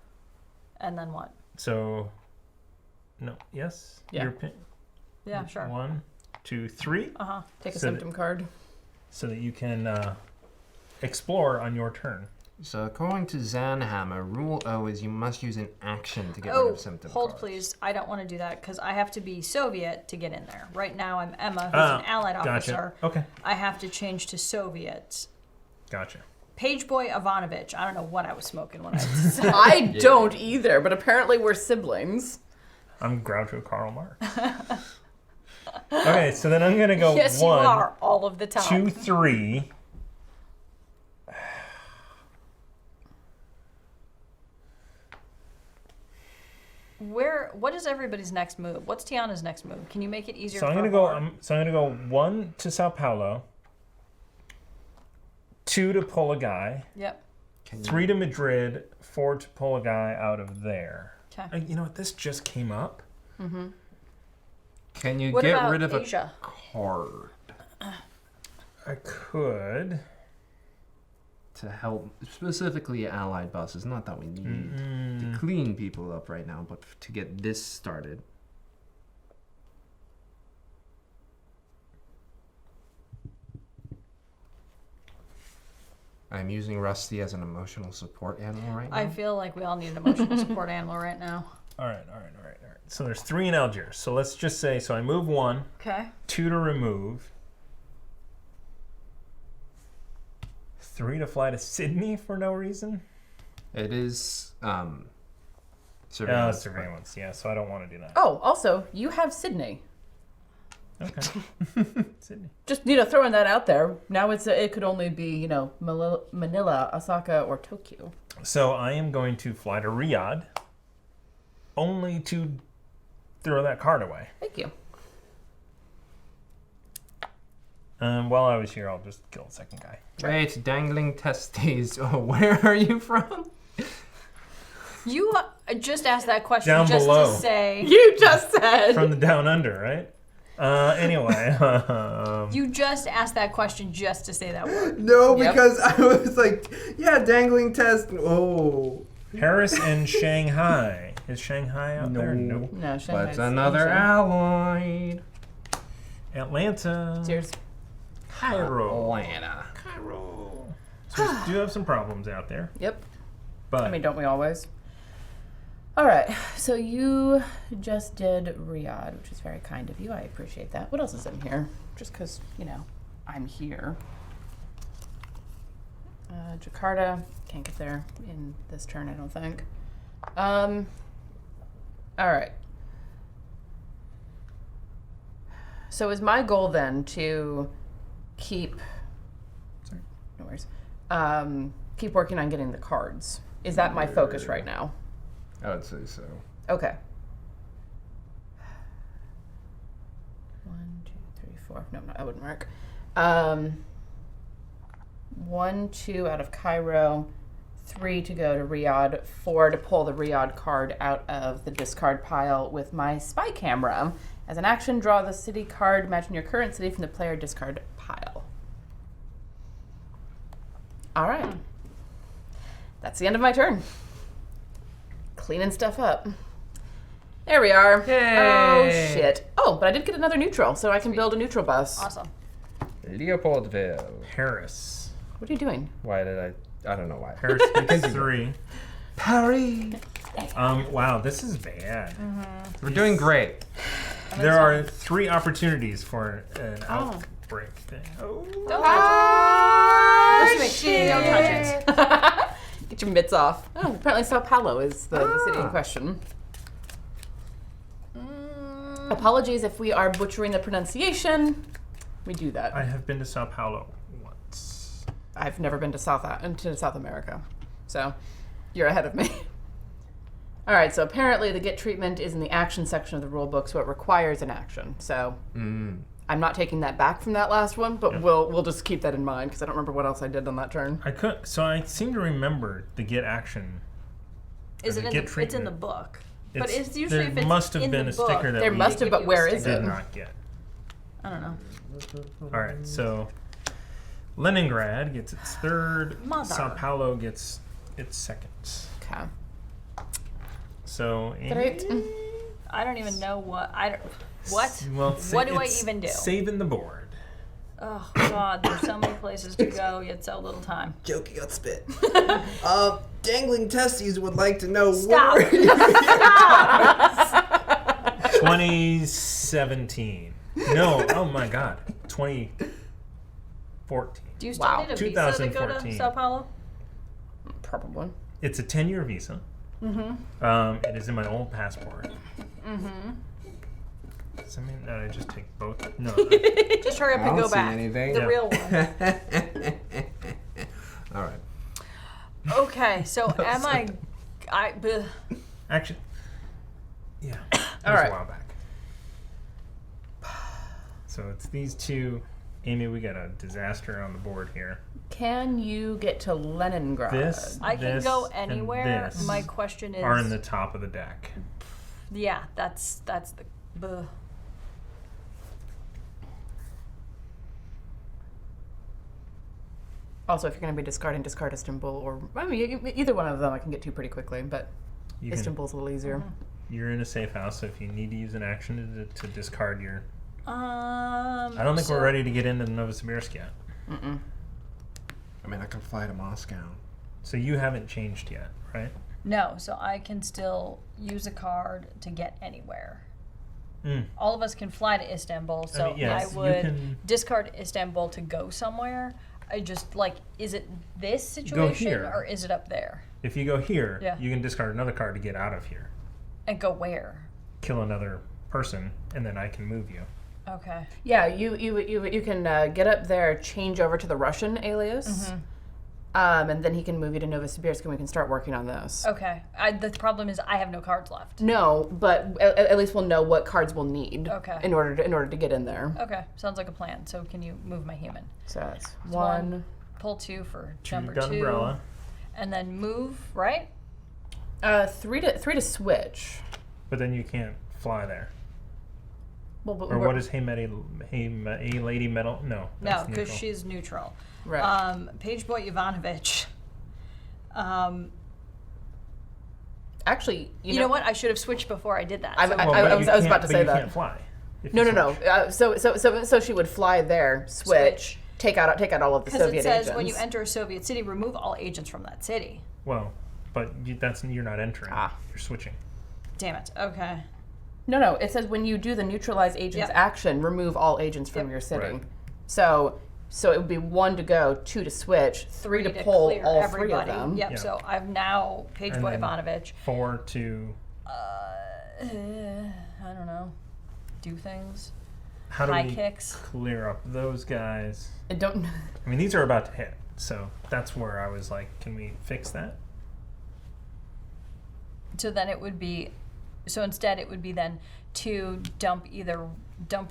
And then what? So, no, yes? Yeah. Your pin? Yeah, sure. 1, 2, 3. Uh-huh. Take a So symptom card. So that you can explore on your turn. So according to Zanhammer, rule O is you must use an action to get rid Oh, of symptom hold cards. please. I don't want to do that because I have to be Soviet to get in there. Right now I'm Emma, who's an allied Gotcha. officer. Okay. I have to change to Soviet. Gotcha. Pageboy Ivanovich. I don't know what I was smoking when I decided. I don't either, but apparently we're siblings. I'm Groucho Karl Marx. Okay, so then I'm going to go Yes, 1, you are all of the time. 2, 3. What is everybody's next move? What's Tiana's next move? Can you make it easier So I'm for going to her? go so I'm going to go 1 to Sao Paulo, 2 to pull a guy, Yep. 3 to Madrid, 4 to pull a guy out of there. Okay. You know what? This just came up. Can you What get about rid of Asia? a card I could. to help specifically allied bosses? Not that we need Mm-mm. to clean people up right now, but to get this started. I'm using Rusty as an emotional support animal right now. I feel like we all need an emotional support animal right now. All right. So there's 3 in Algiers. So let's just say, so I move 1, Okay. 2 to remove, 3 to fly to Sydney for no reason. It is Oh, surveillance. surveillance. Yeah, so I don't want to do that. Oh, also, you have Sydney. Okay. Sydney. Just, throwing that out there. Now it could only be, Manila, Osaka, or Tokyo. So I am going to fly to Riyadh, only to throw that card away. Thank you. While I was here, I'll just kill the second guy. Wait, dangling testes. Oh, where are you from? You just asked that question Down just below. to say. You just said. From the down under, right? Anyway. You just asked that question just to say that word. No, Yep. because I was like, yeah, dangling test. Oh. Paris and Shanghai. Is Shanghai out there? Nope. No, Shanghai's But another Asia. allied. Atlanta. Cheers. Cairo. Atlanta. Cairo. So we do have some problems out there. Yep. But I mean, don't we always? All right. So you just did Riyadh, which is very kind of you. I appreciate that. What else is in here? Just because, I'm here. Jakarta. Can't get there in this turn, I don't think. All right. So is my goal then to keep... Sorry, no worries. Keep working on getting the cards. Is that my focus right now? I would say so. Okay. 1, 2, 3, 4. No, that wouldn't work. 1, 2 out of Cairo, 3 to go to Riyadh, 4 to pull the Riyadh card out of the discard pile with my spy camera. As an action, draw the city card matching your current city from the player discard pile. All right. That's the end of my turn. Cleaning stuff up. There we are. Yay. Oh, shit. Oh, but I did get another neutral, so I can build a neutral bus. Awesome. Leopoldville. Paris. What are you doing? Why did I don't know why. Paris gets 3. Paris. Wow, this is bad. We're doing great. There are 3 opportunities for an outbreak thing. Oh. Don't touch it. Shit. Don't touch it. Get your mitts off. Oh, apparently Sao Paulo is the city in question. Apologies if we are butchering the pronunciation. We do that. I have been to Sao Paulo once. I've never been to South America, so you're ahead of me. All right, so apparently the get treatment is in the action section of the rule book, so it requires an action. So I'm not taking that back from that last one, but we'll just keep that in mind because I don't remember what else I did on that turn. I seem to remember the get action. Is it in get the? It's in the treatment. book. But it's usually there if it's must have in been the a book, sticker that There we must have, but where is did it? not get. I don't know. All right, so Leningrad gets its 3rd. Mother. Sao Paulo gets its 2nd. Okay. So Great. I don't even know what What? Well, What do I it's even do? Saving the board. Oh God, there's so many places to go, yet so little time. Jokey got spit. Dangling testes would like to know Stop. what. 2017. No, oh my God, 2014. Do you still Wow. need a visa to go to 2014. Sao Paulo? Probably. It's a 10-year visa. It is in my old passport. Does that mean that I just take both? No. Just hurry up I and don't go see back. anything. The Yeah. real one. All right. Okay, so am I? Actually, yeah. That All was right. a while back. So it's these 2. Amy, we got a disaster on the board here. Can you get to Leningrad? This, I can this, go and anywhere. this My question is. are in the top of the deck. Yeah, that's the. Buh. Also, if you're going to be discarding, discard Istanbul, or I mean, either one of them I can get to pretty quickly, but You can, Istanbul's a little easier. you're in a safe house, so if you need to use an action to discard your... I I don't think we're ready to get into Novosibirsk yet. Mm-mm. I mean, I can fly to Moscow. So you haven't changed yet, right? No, so I can still use a card to get anywhere. Mm. All of us can fly to Istanbul, so mean, yes, I you would can- discard Istanbul to go somewhere. I just is it this situation here. or is it up there? If you go here, Yeah. you can discard another card to get out of here. And go where? Kill another person, and then I can move you. Okay. Yeah, you can get up there, change over to the Russian alias, and then he can move you to Novosibirsk, and we can start working on this. Okay. The problem is I have no cards left. No, but at least we'll know what cards we'll need. Okay. In order to get in there. Okay, sounds like a plan. So can you move my human? So that's one. one. Pull 2 for 2 number gun 2. umbrella. And then move, right? 3 to switch. But then you can't fly there. Well, but Or what is Hey Lady Metal? No. No, that's because neutral. she's neutral. right? Page Boy Ivanovich. Actually, You know what? I should have switched before I did that. I- So- I- Well, but was you about to can't- say but you that. can't fly. if No. you switch. So she would fly there, switch, take out all of the Because Soviet it says agents. when you enter a Soviet city, remove all agents from that city. Well, but you're not entering. Ah. You're switching. Damn it. Okay. No, it says when you do the neutralize agents Yep. action, remove all agents from Yep. your city. Right. So So it would be 1 to go, 2 to switch, 3 to pull clear all everybody. 3 of them. Yep. Yeah. So I've now Page And Boy then- Ivanovich. 4 to... I don't know. Do things. How do High we kicks. clear up those guys? I don't. I mean, these are about to hit, so that's where I was like, can we fix that? So then it would be, so instead it would be then to dump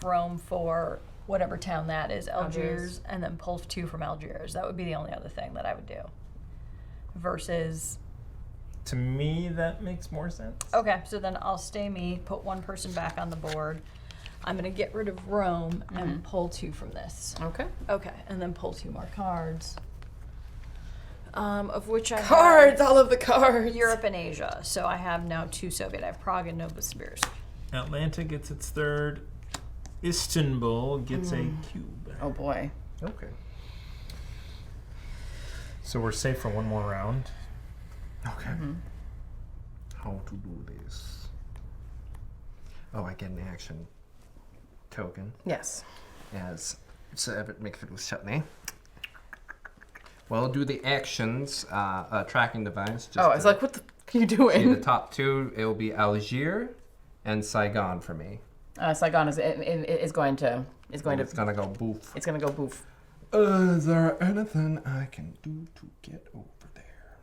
Rome for whatever town that is, Algiers, and then pull 2 from Algiers. That would be the only other thing that I would do. Versus, To me, that makes more sense. okay, so then I'll stay me, put 1 person back on the board. I'm gonna get rid of Rome and pull 2 from this. Okay. Okay, and then pull 2 more cards. Of which I Cards! have All of the cards! Europe and Asia. So I have now 2 Soviet. I have Prague and Novosibirsk. Atlanta gets its 3rd. Istanbul gets a cube. Oh boy. Okay. So we're safe for 1 more round. Okay. How to do this? Oh, I get an action token Yes. as Everett McFiddle's chutney. Well, do the actions tracking device. Just Oh, I was like, what the are you see the doing? top 2. It will be Algiers and Saigon for me. Saigon is going to It's gonna go boof. it's going to go boof. Is there anything I can do to get over there?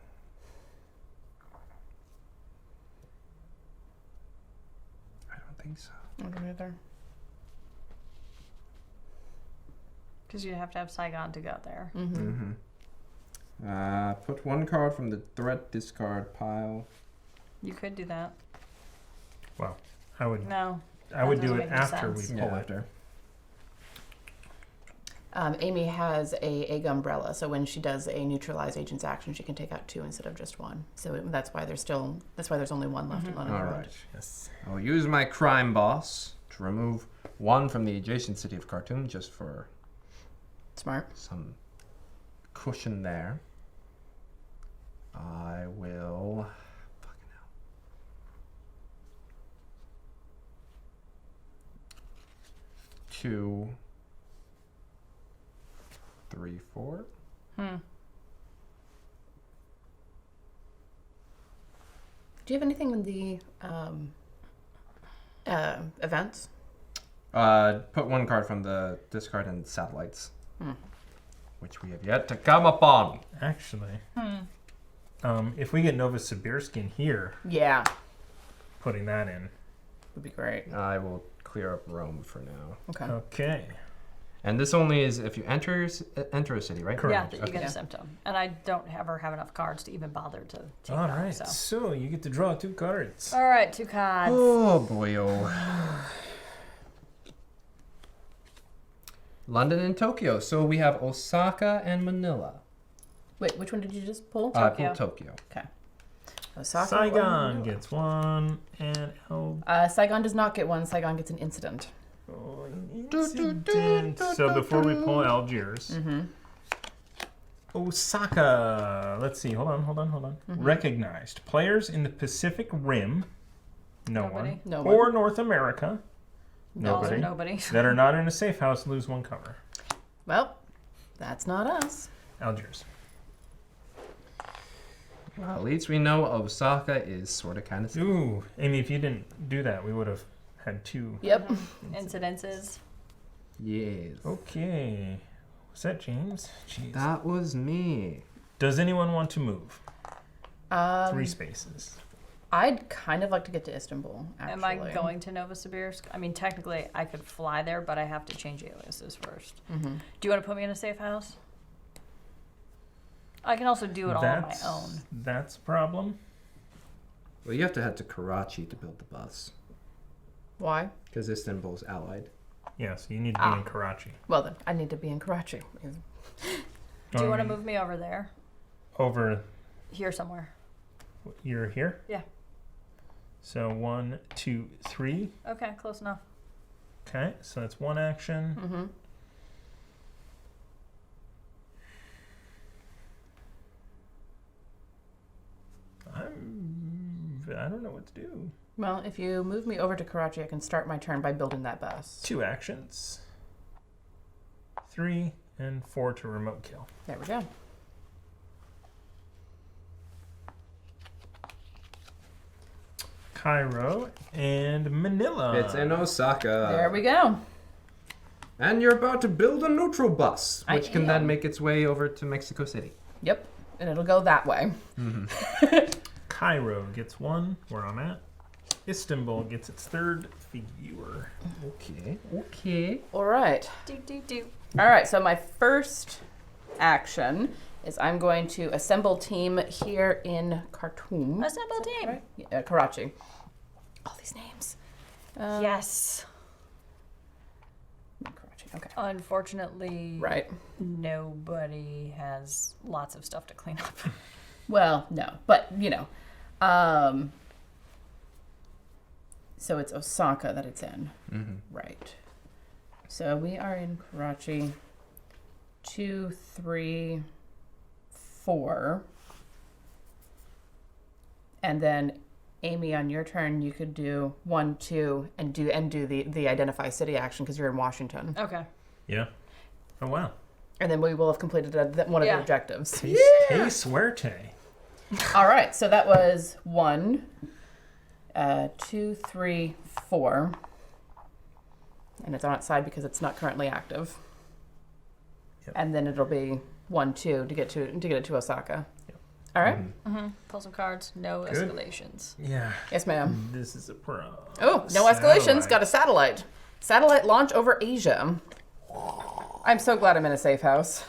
I don't think so. I don't either. Because you'd have to have Saigon to go there. Mm-hmm. Put 1 card from the threat discard pile. You could do that. Well, I would No. I would that do doesn't it make any after we sense. pull it. after. Amy has a umbrella, so when she does a neutralize agent's action, she can take out 2 instead of just 1. So that's why there's only 1 left on the All road. right. Yes. I'll use my crime boss to remove 1 from the adjacent city of Khartoum just for Smart. some cushion there. I will. Fucking hell. 2, 3, 4. Do you have anything in the events? Put 1 card from the discard and satellites, which we have yet to come upon. Actually, if we get Novosibirsk in here, Yeah, putting that in. would be great. I will clear up Rome for now. Okay. Okay. And this only is if you enter a city, right? Correct. Yeah, that you get Okay. a symptom. And I don't ever have enough cards to even bother to take All it off, right. so. So you get to draw 2 cards. All right, 2 cards. Oh boy, oh. London and Tokyo. So we have Osaka and Manila. Wait, which one did you just pull? I Tokyo. pulled Tokyo. Okay. Osaka. Saigon one. gets 1, and Saigon does not get 1. Saigon gets an incident. incident. So before we pull Algiers, Osaka. Let's see. Hold on. Recognized players in the Pacific Rim. No Nobody. one. No Or one. North America. Also Nobody. nobody. That are not in a safe house lose 1 cover. Well, that's not us. Algiers. Well, at least we know Osaka is sort of kind of. Ooh, Amy, if you didn't do that, we would have had 2. Yep. Incidences. Yes. Okay. Was that James? Jeez. That was me. Does anyone want to move? 3 Um, spaces. I'd kind of like to get to Istanbul, actually. Am I going to Novosibirsk? I mean, technically, I could fly there, but I have to change aliases first. Mm-hmm. Do you want to put me in a safe house? I can also do it all on my own. That's a problem. Well, you have to head to Karachi to build the bus Why? because Istanbul's allied. Yeah, so you need to be in Karachi. Well, then, I need to be in Karachi. Do you want to move me over there? Over Here somewhere. You're here? Yeah. So 1, 2, 3. Okay, close enough. Okay, so that's 1 action. Mm-hmm. I don't know what to do. Well, if you move me over to Karachi, I can start my turn by building that bus. 2 actions. 3 and 4 to remote kill. There we go. Cairo and Manila. It's in Osaka. There we go. And you're about to build a neutral bus, I which can then am. make its way over to Mexico City. Yep. And it'll go that way. Cairo gets 1, where I'm at. Istanbul gets its 3rd figure. Okay. All right. Do. All right. So my first action is I'm going to assemble team here in Khartoum. Assemble team. Right? Yeah, Karachi. All these names. Yes. Karachi. Okay. Unfortunately, Right. nobody has lots of stuff to clean up. Well, no, but so it's Osaka that it's in. Mm-hmm. Right. So we are in Karachi. 2, 3, 4. And then Amy, on your turn, you could do 1, 2, and do the identify city action because you're in Washington. Okay. Yeah. Oh, wow. And then we will have completed one of Yeah. the objectives. Que suerte. All right, so that was 1, 2, 3, 4. And it's on its side because it's not currently active. Yep. And then it'll be 1, 2 to get it to Osaka. Yep. All right. Mm-hmm. Pull some cards. No Good. escalations. Yeah. Yes, ma'am. This is a pro. Oh, no escalations. Got a satellite. Satellite launch over Asia. I'm so glad I'm in a safe house.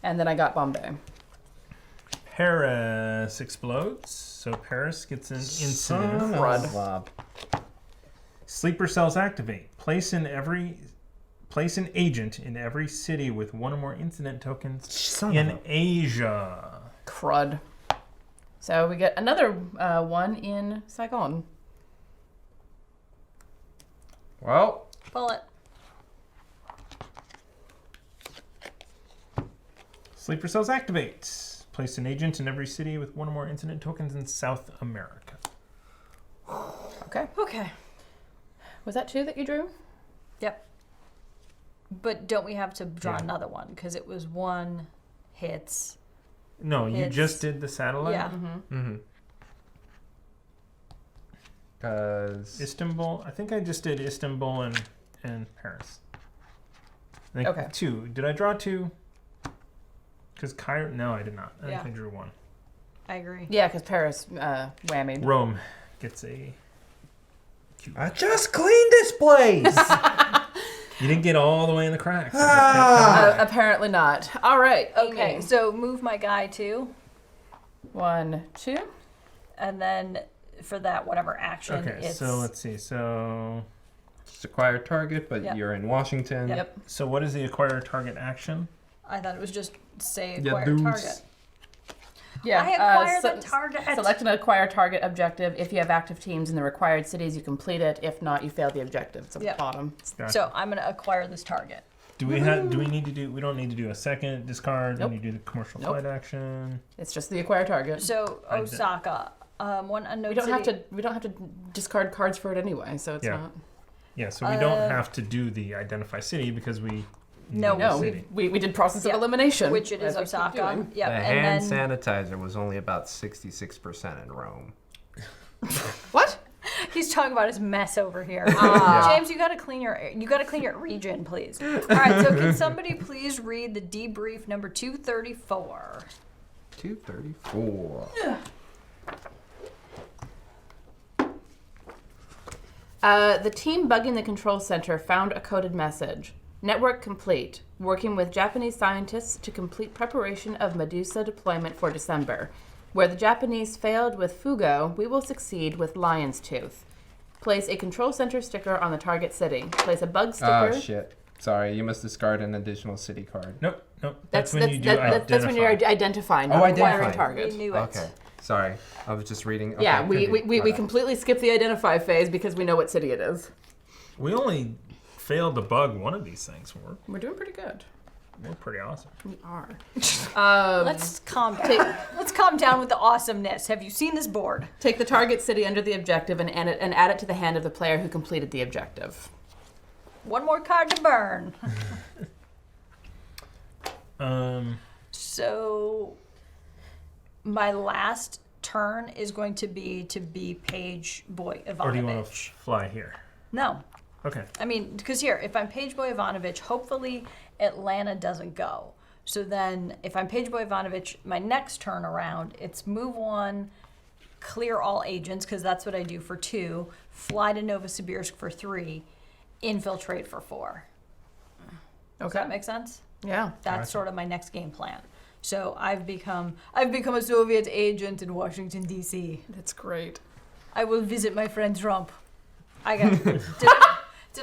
And then I got Bombay. Paris explodes, so Paris gets an incident. Crud. Sleeper cells activate. Place an agent in every city with 1 or more incident tokens in Asia. Crud. So we get another one in Saigon. Well, Pull it. Sleeper cells activate. Place an agent in every city with 1 or more incident tokens in South America. Okay. Okay. Was that 2 that you drew? Yep. But don't we have to draw Yeah. another one? Because it was 1 hits. No, you It's- just did the satellite? Yeah. mm-hmm. Because Istanbul. I think I just did Istanbul and Paris. I think Okay. 2. Did I draw 2? Because Cairo. No, I did not. I Yeah. think I drew 1. I agree. Yeah, because Paris whammied. Rome gets a. I just cleaned this place. You didn't get all the way in the cracks. Apparently not. All right. Okay, Amy. so move my guy too. 1, 2. And then for that, whatever action, Okay, it's... so let's see. So it's acquired target, but Yep. you're in Washington. Yep. what is the acquire target action? I thought it was just say Yeah, acquire dudes. target. Yeah. I acquired so- the target. Select an acquire target objective. If you have active teams in the required cities, you complete it. If not, you fail the objective. It's at Yep. the bottom. Gotcha. So I'm going to acquire this target. Do we have? Do we need to do? We don't need to do a second discard Nope. when you do the commercial Nope. flight action. It's just the acquire target. So I did. Osaka, 1 unknown We don't have city. to. We don't have to discard cards for it anyway, so it's Yeah. not. Yeah, so we don't have to do the identify city because we No, know the No, city. we did process Yeah. of elimination, Which it is as we keep Osaka. doing. Yep. The And hand then sanitizer was only about 66% in Rome. What? he's talking about his mess over here. Ah. James, you gotta clean your region, please. All right. So can somebody please read the debrief number 234? 234. The team bugging the control center found a coded message. Network complete. Working with Japanese scientists to complete preparation of Medusa deployment for December. Where the Japanese failed with Fugo, we will succeed with Lion's Tooth. Place a control center sticker on the target city. Place a bug sticker. Oh, shit. Sorry, you must discard an additional city card. Nope. That's when you do that's when you're identifying, not Oh, acquiring identifying. target. We knew it. Okay. Sorry. I was just reading. Okay, Yeah, we continue. completely skipped the identify phase because we know what city it is. We only failed to bug one of these things. We're doing pretty good. We're pretty awesome. We are. Let's calm down. Let's calm down with the awesomeness. Have you seen this board? Take the target city under the objective and add it to the hand of the player who completed the objective. One more card to burn. So my last turn is going to be Page Boy Ivanovich. Or do you want to fly here? No. Okay. I mean, because here, if I'm Page Boy Ivanovich, hopefully Atlanta doesn't go. So then, if I'm Page Boy Ivanovich, my next turn around, it's move 1, clear all agents, because that's what I do for 2, fly to Novosibirsk for 3, infiltrate for 4. Does that make sense? Yeah. That's sort of my next game plan. So I've become a Soviet agent in Washington, D.C. That's great. I will visit my friend Trump. Did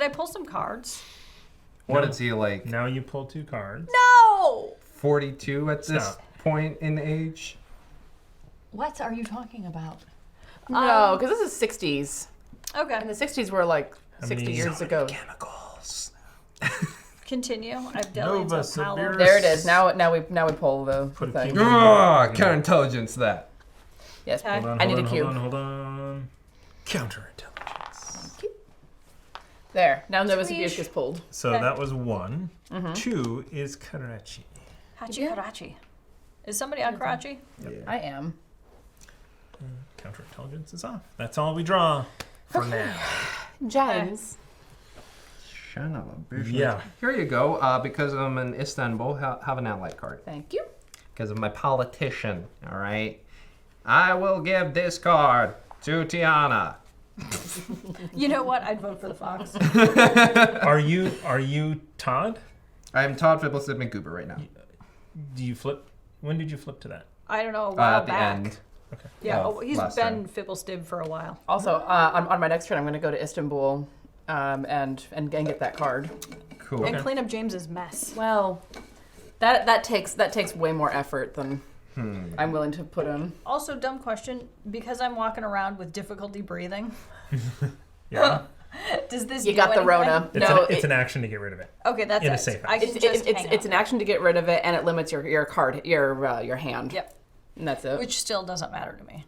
I pull some cards? What No. is he like? Now you pull 2 cards. No! 42 at this Stop. point in age? What are you talking about? No, because this is 60s. Okay. And the 60s were like How 60 many- years ago. Chemicals. Continue. I've delved into Apollo. Novosibirsk. There it is. Now we pull the Put a thing. cube. Ah, counterintelligence that. Yes. Okay. Hold on, I need hold a on, cube. hold on. Counterintelligence. There. Now Novosibirsk Squeeze. is pulled. So Okay. that was 1. 2 is Karachi. Hachi Karachi. Is somebody on Karachi? I am. Counterintelligence is off. That's all we draw for now. James. Son of a bitch. Yeah. Here you go. Because I'm in Istanbul, have an ally card. Thank you. Because of my politician, all right? I will give this card to Tiana. You know what? I'd vote for the fox. Are you Todd? I'm Todd Fibbleston McGoober right now. Do you flip? When did you flip to that? I don't know, a while At the back. end. Okay. Yeah, of he's last been turn. Fibblestib for a while. Also, on my next turn, I'm going to go to Istanbul and get that card. Cool. And clean up James's mess. Well, that takes way more effort than I'm willing to put in. Also, dumb question, because I'm walking around with difficulty breathing, Yeah. does this You do got the anything? Rona. It's, No, it's an action to get rid of it. Okay, that's in a it. safe I house. can just hang It's out. an action to get rid of it, and it limits your card, your hand. Yep, And that's it. which still doesn't matter to me.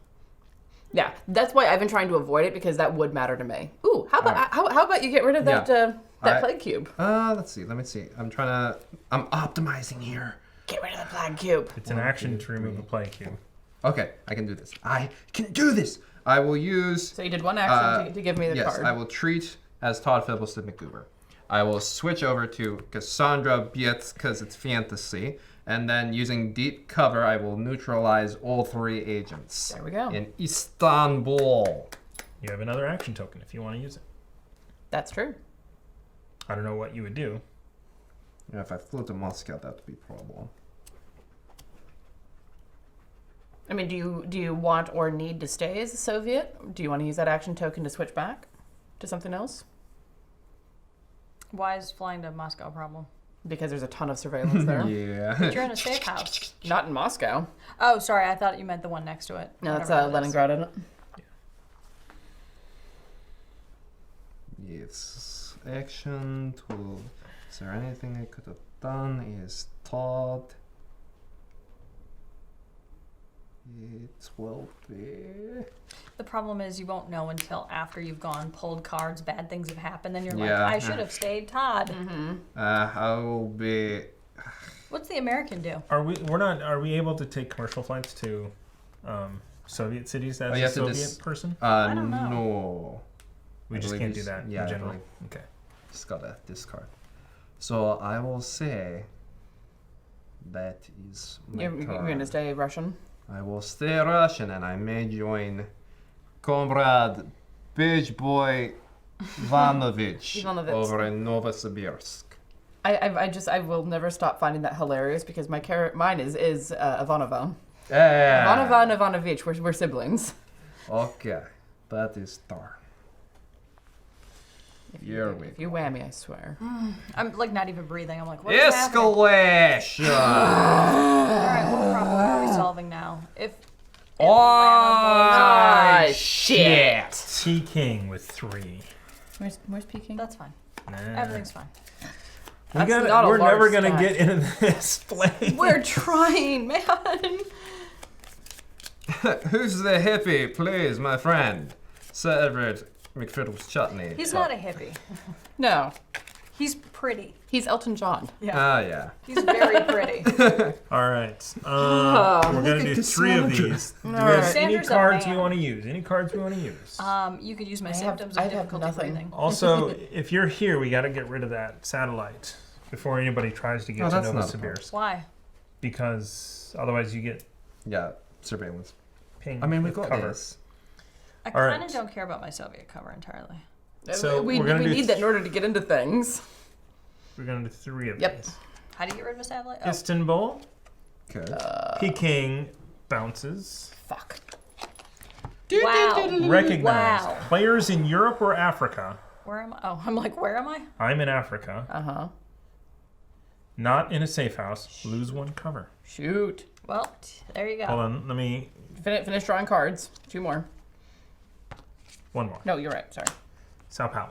Yeah, that's why I've been trying to avoid it, because that would matter to me. Ooh, how about how about you get rid of that Yeah. that I- plague cube? Let's see. Let me see. I'm optimizing here. Get rid of the plague cube. It's an action to remove a play cube. Okay, I can do this. I can do this. I will use. So you did one action to give me the yes, card. I will treat as Todd Fibbleston McGoober. I will switch over to Cassandra Bietz because it's fantasy. And then using deep cover, I will neutralize all 3 agents. There we go. In Istanbul. You have another action token if you want to use it. That's true. I don't know what you would do. Yeah, if I flew to Moscow, that would be a problem. I mean, do you want or need to stay as a Soviet? Do you want to use that action token to switch back to something else? Why is flying to Moscow a problem? Because there's a ton of surveillance there. Yeah. You're in a safe house. Not in Moscow. Oh, sorry, I thought you meant the one next to it. No, that's Whatever that is. Leningrad, isn't it? Yes. Action tool. Is there anything I could have done? Is Todd. It will be. The problem is you won't know until after you've gone, pulled cards, bad things have happened, then you're Yeah. like, I should have stayed Todd. I will be. What's the American do? Are we able to take commercial flights to Soviet cities as you a have to Soviet person? don't know. No. We I just believe can't do you that yeah, in I general. believe. Okay. Just gotta discard. So I will say. That is my You're going to turn. stay Russian? I will stay Russian and I may join Comrade Page Boy Ivanovich Ivanovich. over in Novosibirsk. I will never stop finding that hilarious, because mine is Ivanova. Yeah. Ivanova and Ivanovich, we're siblings. Okay, that is darn. Here we If you whammy, I swear. I'm like not even breathing. I'm like, what is happening? Escalation! Alright, what problem are we solving now? If Oh, shit. T King with 3. Where's Peking? that's fine. Nah. Everything's fine. That's not a we're large never gonna stack. get into this play. We're trying, man. Who's the hippie, please, my friend? Sir Everett McFiddle's chutney. He's not a hippie. No, He's pretty. He's Elton John. Yeah. Yeah. He's very pretty. All right. We're going to do 3 of these. Do we have any Sandra's a cards we man. want to use? Any cards we want to use? You could use my I symptoms have of difficulty nothing. breathing. Also, if you're here, we got to get rid of that satellite before anybody tries to get to that's not a Novosibirsk. Why? Because otherwise you get Yeah. Surveillance. pinged I mean, we with got cover. this. I All kind right. of don't care about my Soviet cover entirely. So we we're gonna do need that in order to get into things. We're going to do 3 of Yep. these. How do you get rid of a satellite? Oh. Istanbul, Okay. Peking bounces. Fuck. Wow. Recognize Wow. players in Europe or Africa. Where am I? Oh, I'm like, where am I? I'm in Africa. Uh-huh. Not in a safe house. Lose 1 cover. Shoot. Well, there you go. Hold on. Let me. Finish drawing cards. 2 more. 1 more. No, you're right. Sorry. Sao Paulo.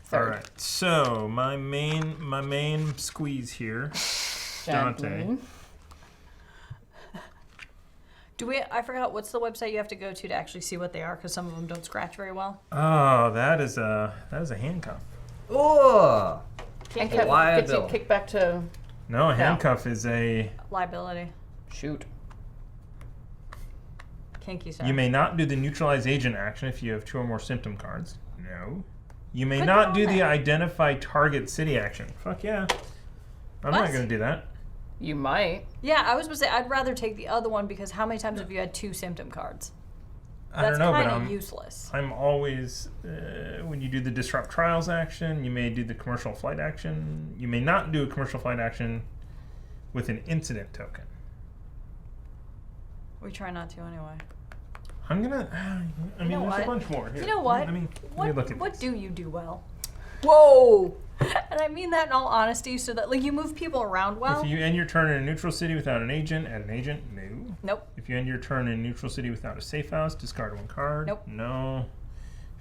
Third. All right. So my main squeeze here. Dante. Gently. I forgot, what's the website you have to go to actually see what they are? Because some of them don't scratch very well. Oh, that is a handcuff. Oh. And gets you Liability. kicked back to No, a handcuff is a. Liability. shoot. Kinky stuff. You may not do the neutralize agent action if you have 2 or more symptom cards. No. You may Click not on do the that. identify target city action. Fuck yeah. I'm not What? going to do that. You might. Yeah, I was going to say, I'd rather take the other one because how many times have you had 2 symptom cards? I That's don't know, but kind of I'm useless. always, when you do the disrupt trials action, you may do the commercial flight action. You may not do a commercial flight action with an incident token. We try not to anyway. I'm gonna. I mean, know there's what? a bunch more. Here, You know what? Let me look at What these. do you do well? Whoa! And I mean that in all honesty, so that like you move people around well. If you end your turn in a neutral city without an agent, add an agent. No. Nope. If you end your turn in a neutral city without a safe house, discard 1 card. Nope. No.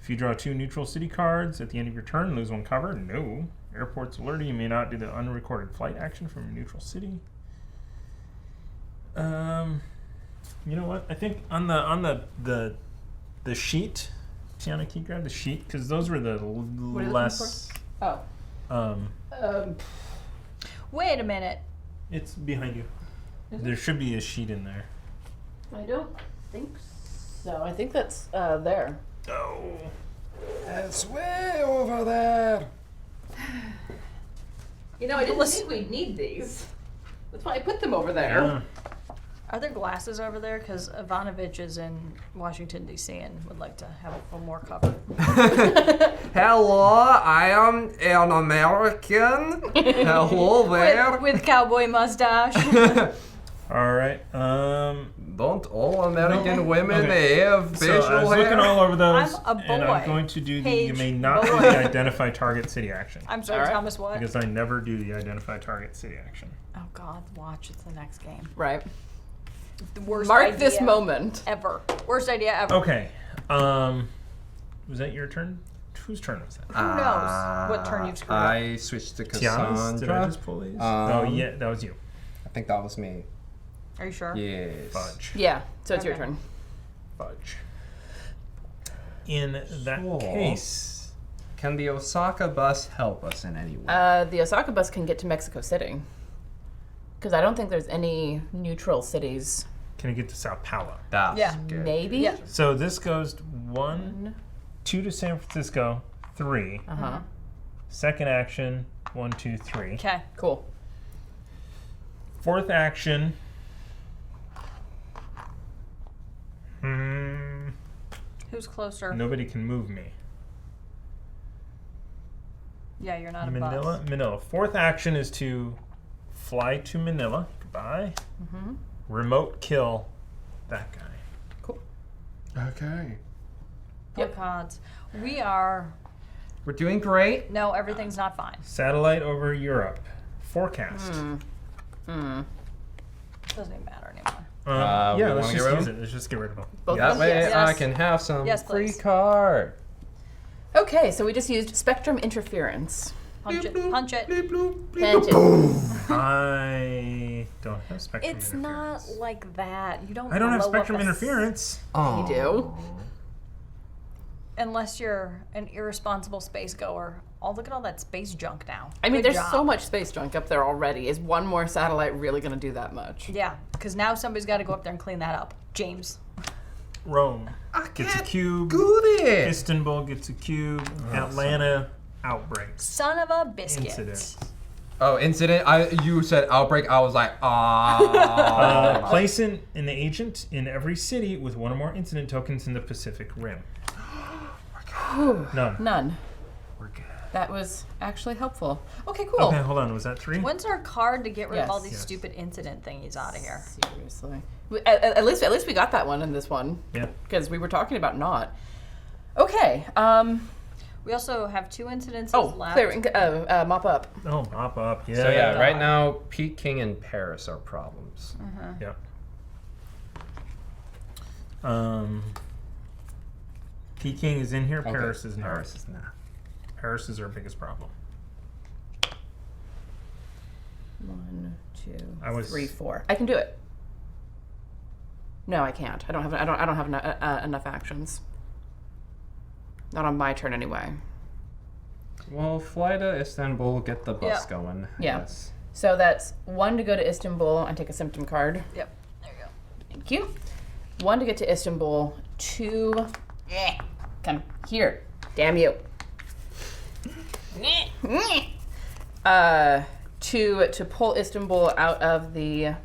If you draw 2 neutral city cards at the end of your turn, lose 1 cover. No. Airports alerted. You may not do the unrecorded flight action from a neutral city. You know what? I think on the sheet, Tiana, can you grab the sheet? Because those were the are you looking less. Oh. Wait a minute. It's behind you. There should be a sheet in there. I don't think so. I think that's there. Oh. It's way over there. You know, I didn't think we'd need these. That's why I put them over there. Yeah. Are there glasses over there? Because Ivanovich is in Washington, D.C. and would like to have a little more cover. Hello, I am an American. Hello there. With cowboy mustache. All right. Don't all American women Okay. have So I facial was hair? looking all over those, I'm a and I'm boy. going to do the. You Page may not do boy. the identify target city action I'm sorry, All right. Thomas, what? because I never do the identify target city action. Oh, God, watch. It's the next game. Right. The worst Mark idea this moment. ever. Worst idea ever. Okay. Was that your turn? Whose turn was that? Who knows what turn you've screwed up? I switched to Tiana's? Did I Cassandra. just pull these? Oh yeah, that was you. I think that was me. Are you sure? Yes. Fudge. Yeah, so it's your Okay. turn. Fudge. In that Sure. case, Can the Osaka bus help us in any way? The Osaka bus can get to Mexico City. Because I don't think there's any neutral cities. can it get to Sao Paulo? That's yeah. good. Maybe? Yeah. So this goes 1, 2 to San Francisco, 3. Uh-huh. Second action, 1, 2, 3. Okay. Cool. Fourth action. Who's closer? Nobody can move me. Yeah, you're not a Manila, bus. Manila. Fourth action is to fly to Manila. Goodbye. Remote kill that guy. Cool. Okay. Yep. Cards. We are. We're doing great. No, everything's not fine. Satellite over Europe. Forecast. Doesn't even matter anymore. Yeah, we let's wanna get just rid of use them? it. Let's just get rid of them. Both That of them? way Yes. I can have some Yes, free please. card. Okay, so we just used spectrum interference. Punch it. Punch it. Pinch it. I don't have spectrum It's interference. not like that. You don't. I don't have blow up spectrum a interference. Oh. You do. Unless you're an irresponsible space goer Oh, look at all that space junk now. I mean, Good there's job. so much space junk up there already. Is one more satellite really going to do that much? Yeah, because now somebody's got to go up there and clean that up. James. Rome gets a cube. Go there. Istanbul gets a cube. Atlanta outbreaks. Son of a biscuit. Incident. Oh, incident. You said outbreak. I was like, Place an agent in every city with one or more incident tokens in the Pacific Rim. None. None. We're good. That was actually helpful. Okay, cool. Okay, hold on. Was that 3? When's our card to get rid of all Yes. these Yes. stupid incident thingies out of here? Seriously. At least we got that one in this one. Yeah. Because we were talking about not. Okay. We also have 2 incidences left. Clearing. Mop up. Oh, mop up. Yeah. So yeah, right now, Peking and Paris are problems. Yeah. Peking is in here. Okay, Paris is not. Paris is not. Paris is our biggest problem. 1, 2, I was- 3, 4. I can do it. No, I can't. I don't have enough actions. Not on my turn anyway. Well, fly to Istanbul, get the bus Yeah. going. I Yeah. guess. So that's 1 to go to Istanbul and take a symptom card. Yep. There you go. Thank you. 1 to get to Istanbul. 2. Come here. Damn you. 2 to pull Istanbul out of the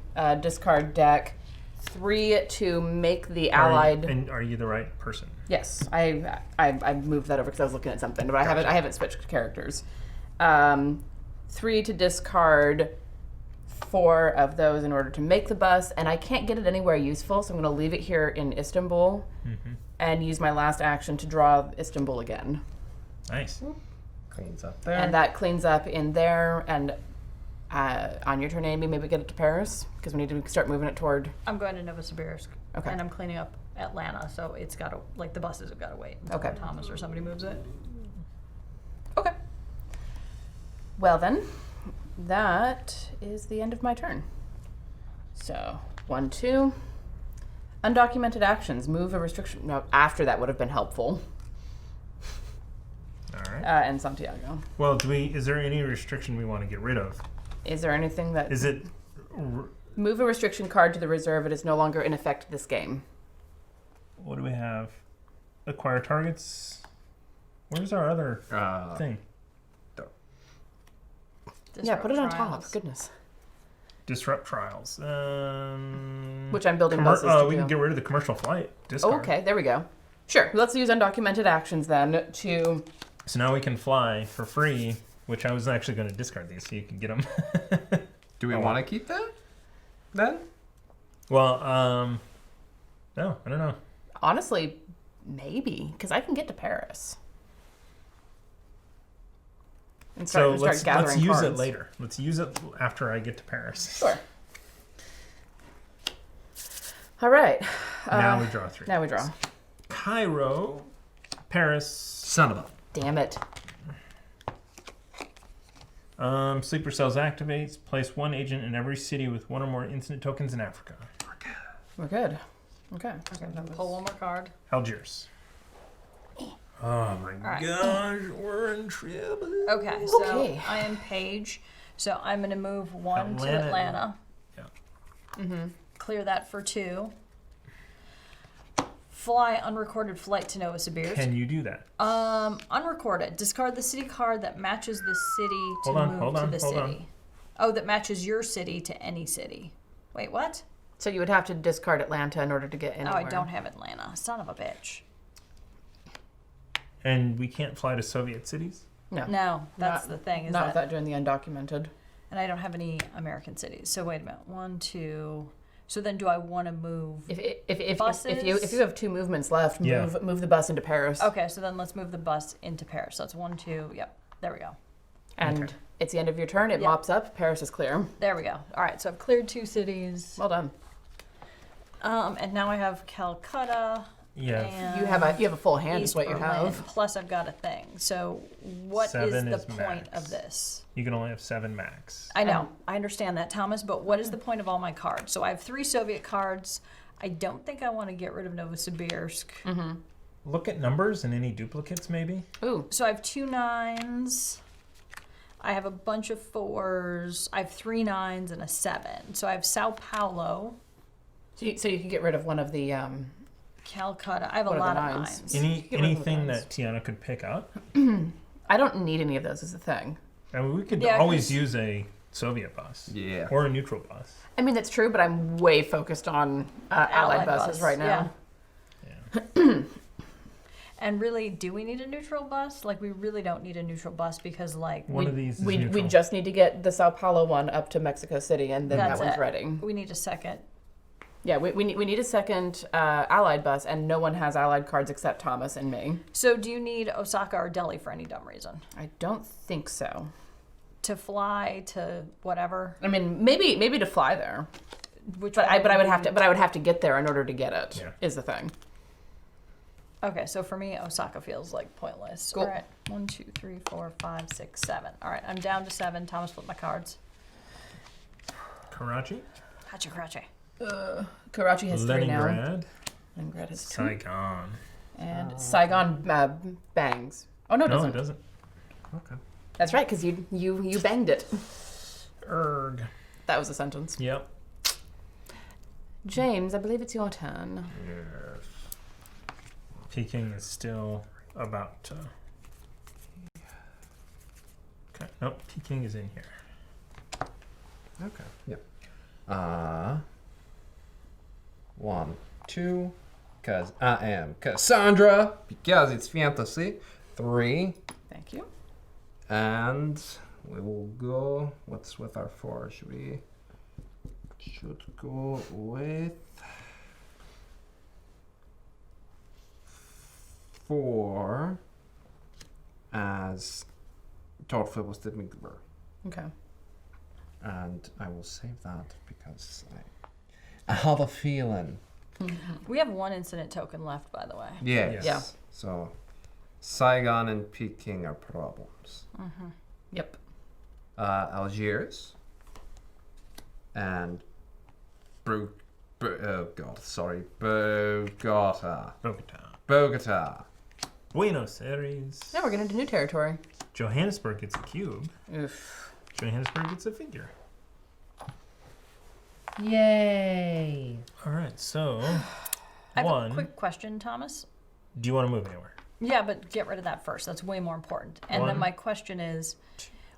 discard deck. 3 to make the allied. And are you the right person? Yes, I moved that over because I was looking at something, but I haven't switched characters. 3 to discard 4 of those in order to make the bus, and I can't get it anywhere useful, so I'm going to leave it here in Istanbul and use my last action to draw Istanbul again. Nice. Cleans up there. And that cleans up in there, and on your turn, Amy, maybe get it to Paris, because we need to start moving it toward... I'm going to Novosibirsk. Okay. And I'm cleaning up Atlanta, so it's got to, like, the buses have got to wait until Okay. Thomas or somebody moves it. Okay. Well then, that is the end of my turn. So, 1, 2. Undocumented actions. Move a restriction. No, after that would have been helpful. All right. And Santiago. Well, is there any restriction we want to get rid of? Is there anything that... Is it... Move a restriction card to the reserve. It is no longer in effect this game. What do we have? Acquire targets. Where's our other thing? Yeah, put it on Trials. top. Goodness. Disrupt trials. Which I'm building buses to we do. can get rid of the commercial flight. Discard. Okay, there we go. Sure. Let's use undocumented actions then to... So now we can fly for free, which I was actually going to discard these so you can get them. Do we want to keep that? Then? Well, no, I don't know. Honestly, maybe, because I can get to Paris. And So start let's gathering use cards. it later. Let's use it after I get to Paris. Sure. All right. Now we draw 3. Now we draw. Cairo, Paris. Son of a. Damn it. Sleeper cells activates. Place 1 agent in every city with 1 or more incident tokens in Africa. We're good. Okay. Pull one more card. Algiers. Oh my right. gosh, we're in trouble. Okay, so Okay. I am Paige. So I'm going to move 1 to Atlanta. Atlanta. Yeah. Clear that for 2. Fly unrecorded flight to Novosibirsk. Can you do that? Unrecorded. Discard the city card that matches the city to move to the city. Oh, that matches your city to any city. Wait, what? So you would have to discard Atlanta in order to get anywhere. Oh, I don't have Atlanta. Son of a bitch. And we can't fly to Soviet cities? No. No, that's Not- the thing. Is Not that, without doing the undocumented. and I don't have any American cities. So wait a minute. 1, 2. So then, do I want to move? If you have 2 movements left, Yeah. move the bus into Paris. Okay, so then let's move the bus into Paris. So that's 1, 2. Yep, there we go. And Okay. it's the end of your turn. It Yeah. mops up. Paris is clear. There we go. All right, so I've cleared 2 cities. Well done. And now I have Calcutta. Yeah. And You have a full hand. East Is what you Berlin, have. Plus, I've got a thing. So, what is 7 the is point max. of this? You can only have 7 max. I know, I understand that, Thomas. But what is the point of all my cards? So I have 3 Soviet cards. I don't think I want to get rid of Novosibirsk. look at numbers and any duplicates, maybe? Ooh. So I have 2 9s. I have a bunch of 4s. I have 3 9s and a 7. So I have Sao Paulo, So you can get rid of one of the Calcutta. I have a One of the lot of nines. 9s. Get rid of the Anything ones. that Tiana could pick up? I don't need any of those is the thing. I mean, we could Yeah, always 'cause- use a Soviet bus. Yeah. Or a neutral bus. I mean, that's true, but I'm way focused on allied buses bus, right now. Yeah. And really, do we need a neutral bus? Like, we really don't need a neutral bus because, like, One of these is We neutral. just need to get the Sao Paulo one up to Mexico City, and then That's that one's it. ready. we need a second. Yeah, we need a second allied bus, and no one has allied cards except Thomas and me. So, do you need Osaka or Delhi for any dumb reason? I don't think so. To fly to whatever? I mean, maybe to fly there, Which but I one would have to get there in order to get it. Yeah. Is the thing. Okay, so for me, Osaka feels like pointless. Cool. All right, 1, 2, 3, 4, 5, 6, 7. All right, I'm down to 7. Thomas, flip my cards. Karachi, Hachi. Karachi has 3 now. Leningrad, Leningrad has 2. Saigon. And Saigon bangs. Oh no, it No, doesn't. it doesn't. Okay. That's right, because you banged it. Erg. That was a sentence. Yep. James, I believe it's your turn. Yes. Peking is still about to. Okay. Nope. Peking is in here. Okay. Yeah. 1, 2, because I am Cassandra, because it's fantasy. 3, Thank you. and we will go. What's with our 4? Should go with 4 as thoughtful was the Migler. Okay. And I will save that because I have a feeling. We have 1 incident token left, by the way. Yes. Yeah. So Saigon and Peking are problems. Yep. Algiers and Bogota. Bogota. Buenos Aires. Now we're getting into new territory. Johannesburg gets a cube. Oof. Johannesburg gets a figure. Yay. All right. So I have one. a quick question, Thomas. Do you want to move anywhere? Yeah, but get rid of that first. That's way more important. And then 1, my question is,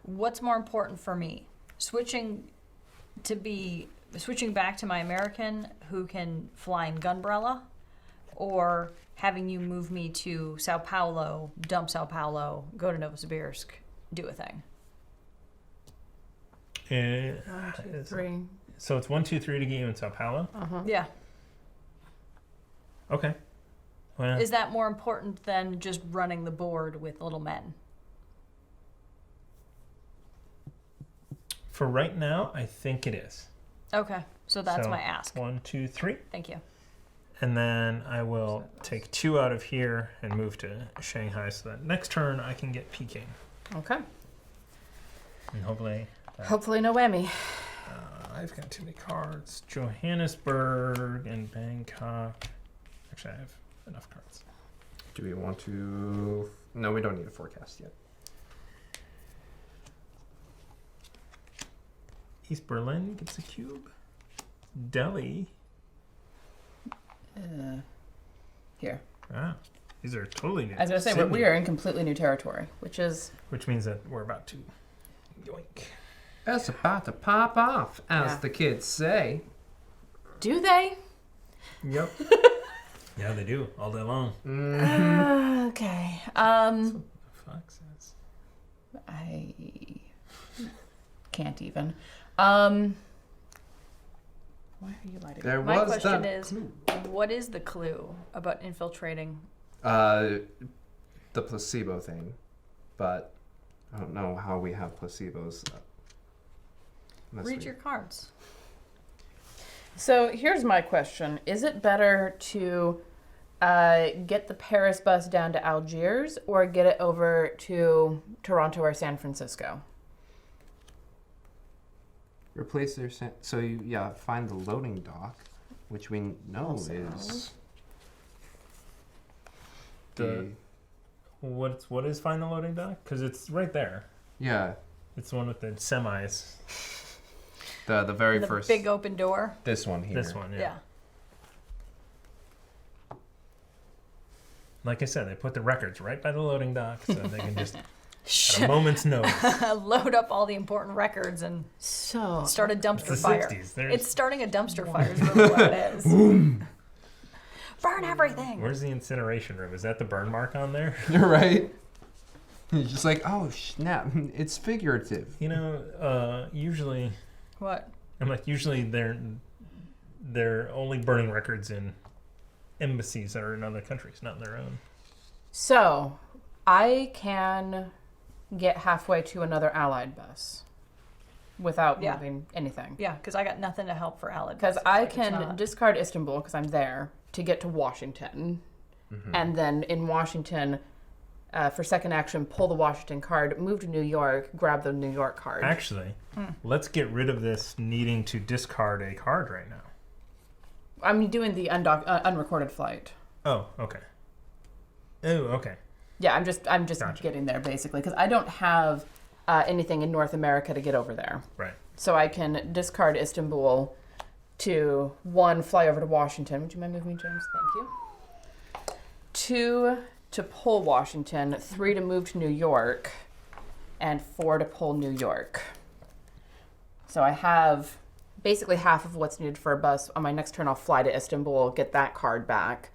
what's more important for me? Switching back to my American who can fly in Gunbrella, or having you move me to Sao Paulo, dump Sao Paulo, go to Novosibirsk, do a thing. 2, 3. So it's 1, 2, 3 to get you in Sao Paulo. Yeah. Okay. Well, Is that more important than just running the board with little men? for right now, I think it is. Okay, so that's So, my ask. 1, 2, 3. Thank you. And then I will take 2 out of here and move to Shanghai so that next turn I can get Peking. Okay. And hopefully... Hopefully no whammy. I've got too many cards. Johannesburg and Bangkok. Actually, I have enough cards. Do we want to... No, we don't need a forecast yet. East Berlin gets a cube. Delhi. Here. Ah, these are totally new. I was going to say, we are in completely new territory, which is... Which means that we're about to yoink. It's about to pop off, as Yeah. the kids say. Do they? Yep. Yeah, they do all day long. Okay. That's what the fuck says. I can't even. Why are you lighting? There My was question that is, clue. what is the clue about infiltrating? The placebo thing, but I don't know how we have placebos. Unless Read we- your cards. So here's my question: is it better to get the Paris bus down to Algiers or get it over to Toronto or San Francisco? Replace their so you find the loading dock, which we know Also. is What is find the loading dock? Because it's right there. Yeah, It's the one with the semis. the very The first. big open door. This one here. This one, yeah. Yeah. Like I said, they put the records right by the loading dock, so they can just at a moment's notice. Load up all the important records and So start a It's dumpster the fire. 60s. There's, It's starting a dumpster fire is really what it is. Burn everything. Where's the incineration room? Is that the burn mark on there? You're right. You're just like, oh snap! It's figurative. You know, usually What? usually they're only burning records in embassies that are in other countries, not in their own. So, I can get halfway to another Allied bus without Yeah. moving anything. Yeah, because I got nothing to help for Allied. Because buses, I like, it's can not- discard Istanbul because I'm there to get to Washington. And then in Washington, for second action, pull the Washington card, move to New York, grab the New York card. Actually, let's get rid of this needing to discard a card right now. I'm doing the unrecorded flight. Oh, okay. Oh, okay. Yeah, I'm just Gotcha. getting there basically because I don't have anything in North America to get over there. Right. So I can discard Istanbul to 1, fly over to Washington. Would you mind moving me, James? Thank you. 2 to pull Washington, 3 to move to New York, and 4 to pull New York. So I have basically half of what's needed for a bus. On my next turn, I'll fly to Istanbul, get that card back,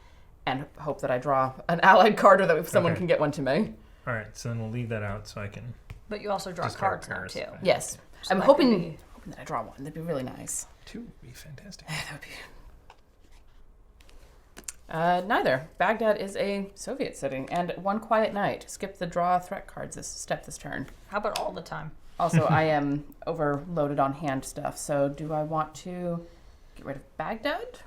and hope that I draw an allied card or that someone Okay. can get one to me. All right, so then we'll leave that out so I can. But you also draw Discard cards now Paris. too. Yes. So I'm that hoping could be- that I draw one. That'd be really nice. 2 would be fantastic. That would be. Neither. Baghdad is a Soviet city, and 1 quiet night. Skip the draw threat cards this turn. How about all the time? Also, I am overloaded on hand stuff, so do I want to get rid of Baghdad?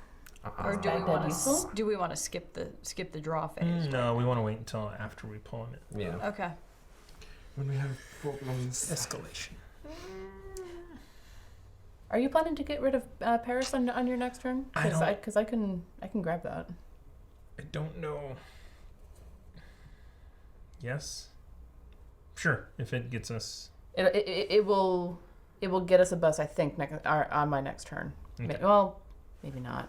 Or do we Baghdad want useful? to? Do we want to skip the draw phase? No, we want to wait until after we pull it. Yeah. Okay. When we have problems. Escalation. Are you planning to get rid of Paris on your next turn? I don't- Because I can grab that. I don't know. Yes. Sure, if it gets us. It will get us a bus, I think, on my next turn. Okay. Well, maybe not.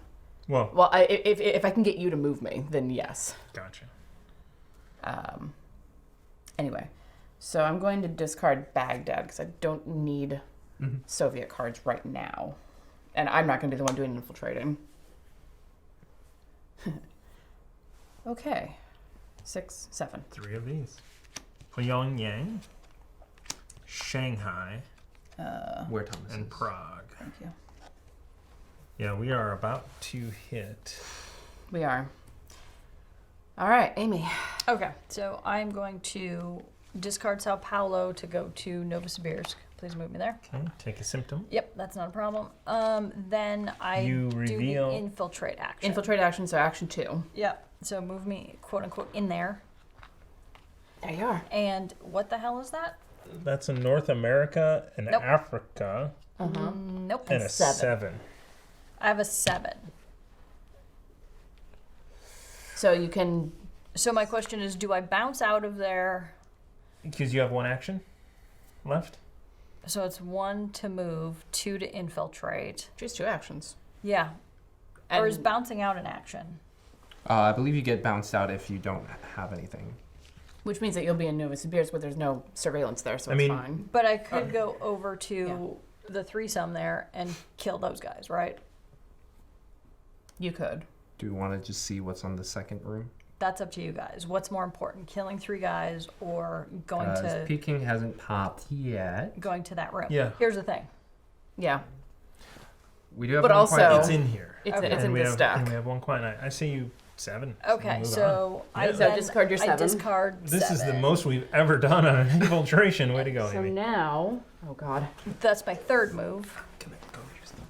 Well, Well, if I can get you to move me, then yes. gotcha. Anyway, so I'm going to discard Baghdad because I don't need Soviet cards right now, and I'm not going to be the one doing infiltrating. Okay, 6, 7. 3 of these. Pyongyang, Shanghai, Where Thomas and is. Prague. Thank you. Yeah, we are about to hit. We are. All right, Amy. Okay. So I'm going to discard Sao Paulo to go to Novosibirsk. Please move me there. Okay, take a symptom. Yep, that's not a problem. Then I You do reveal- the infiltrate action. Infiltrate action, so action 2. Yep. So move me, quote unquote, in there. There you are. And what the hell is that? That's in North America and Nope. Africa, Nope. and a 7. I have a 7. So you can. So my question is, do I bounce out of there? Because you have 1 action left. So it's 1 to move, 2 to infiltrate. Choose 2 actions. Yeah. Or is And- bouncing out an action? I believe you get bounced out if you don't have anything. Which means that you'll be in Novosibirsk, but there's no surveillance there, so I it's mean- fine. But I could go over to the threesome there and kill those guys, right? You could. Do you want to just see what's on the second room? That's up to you guys. What's more important, killing 3 guys or going to Peking hasn't popped yet. that room? Yeah. Here's the thing. Yeah. We do have But one also- quiet It's room. in here. It's, Okay. it's And in we this have, stack. and we have 1 quiet night. I say you 7. So Okay, move so on. I Yeah. So then discard your I 7. discard This 7. is the most we've ever done on an infiltration. Way to go, So Amy. now, oh god. That's my 3rd move. Come in, go use them.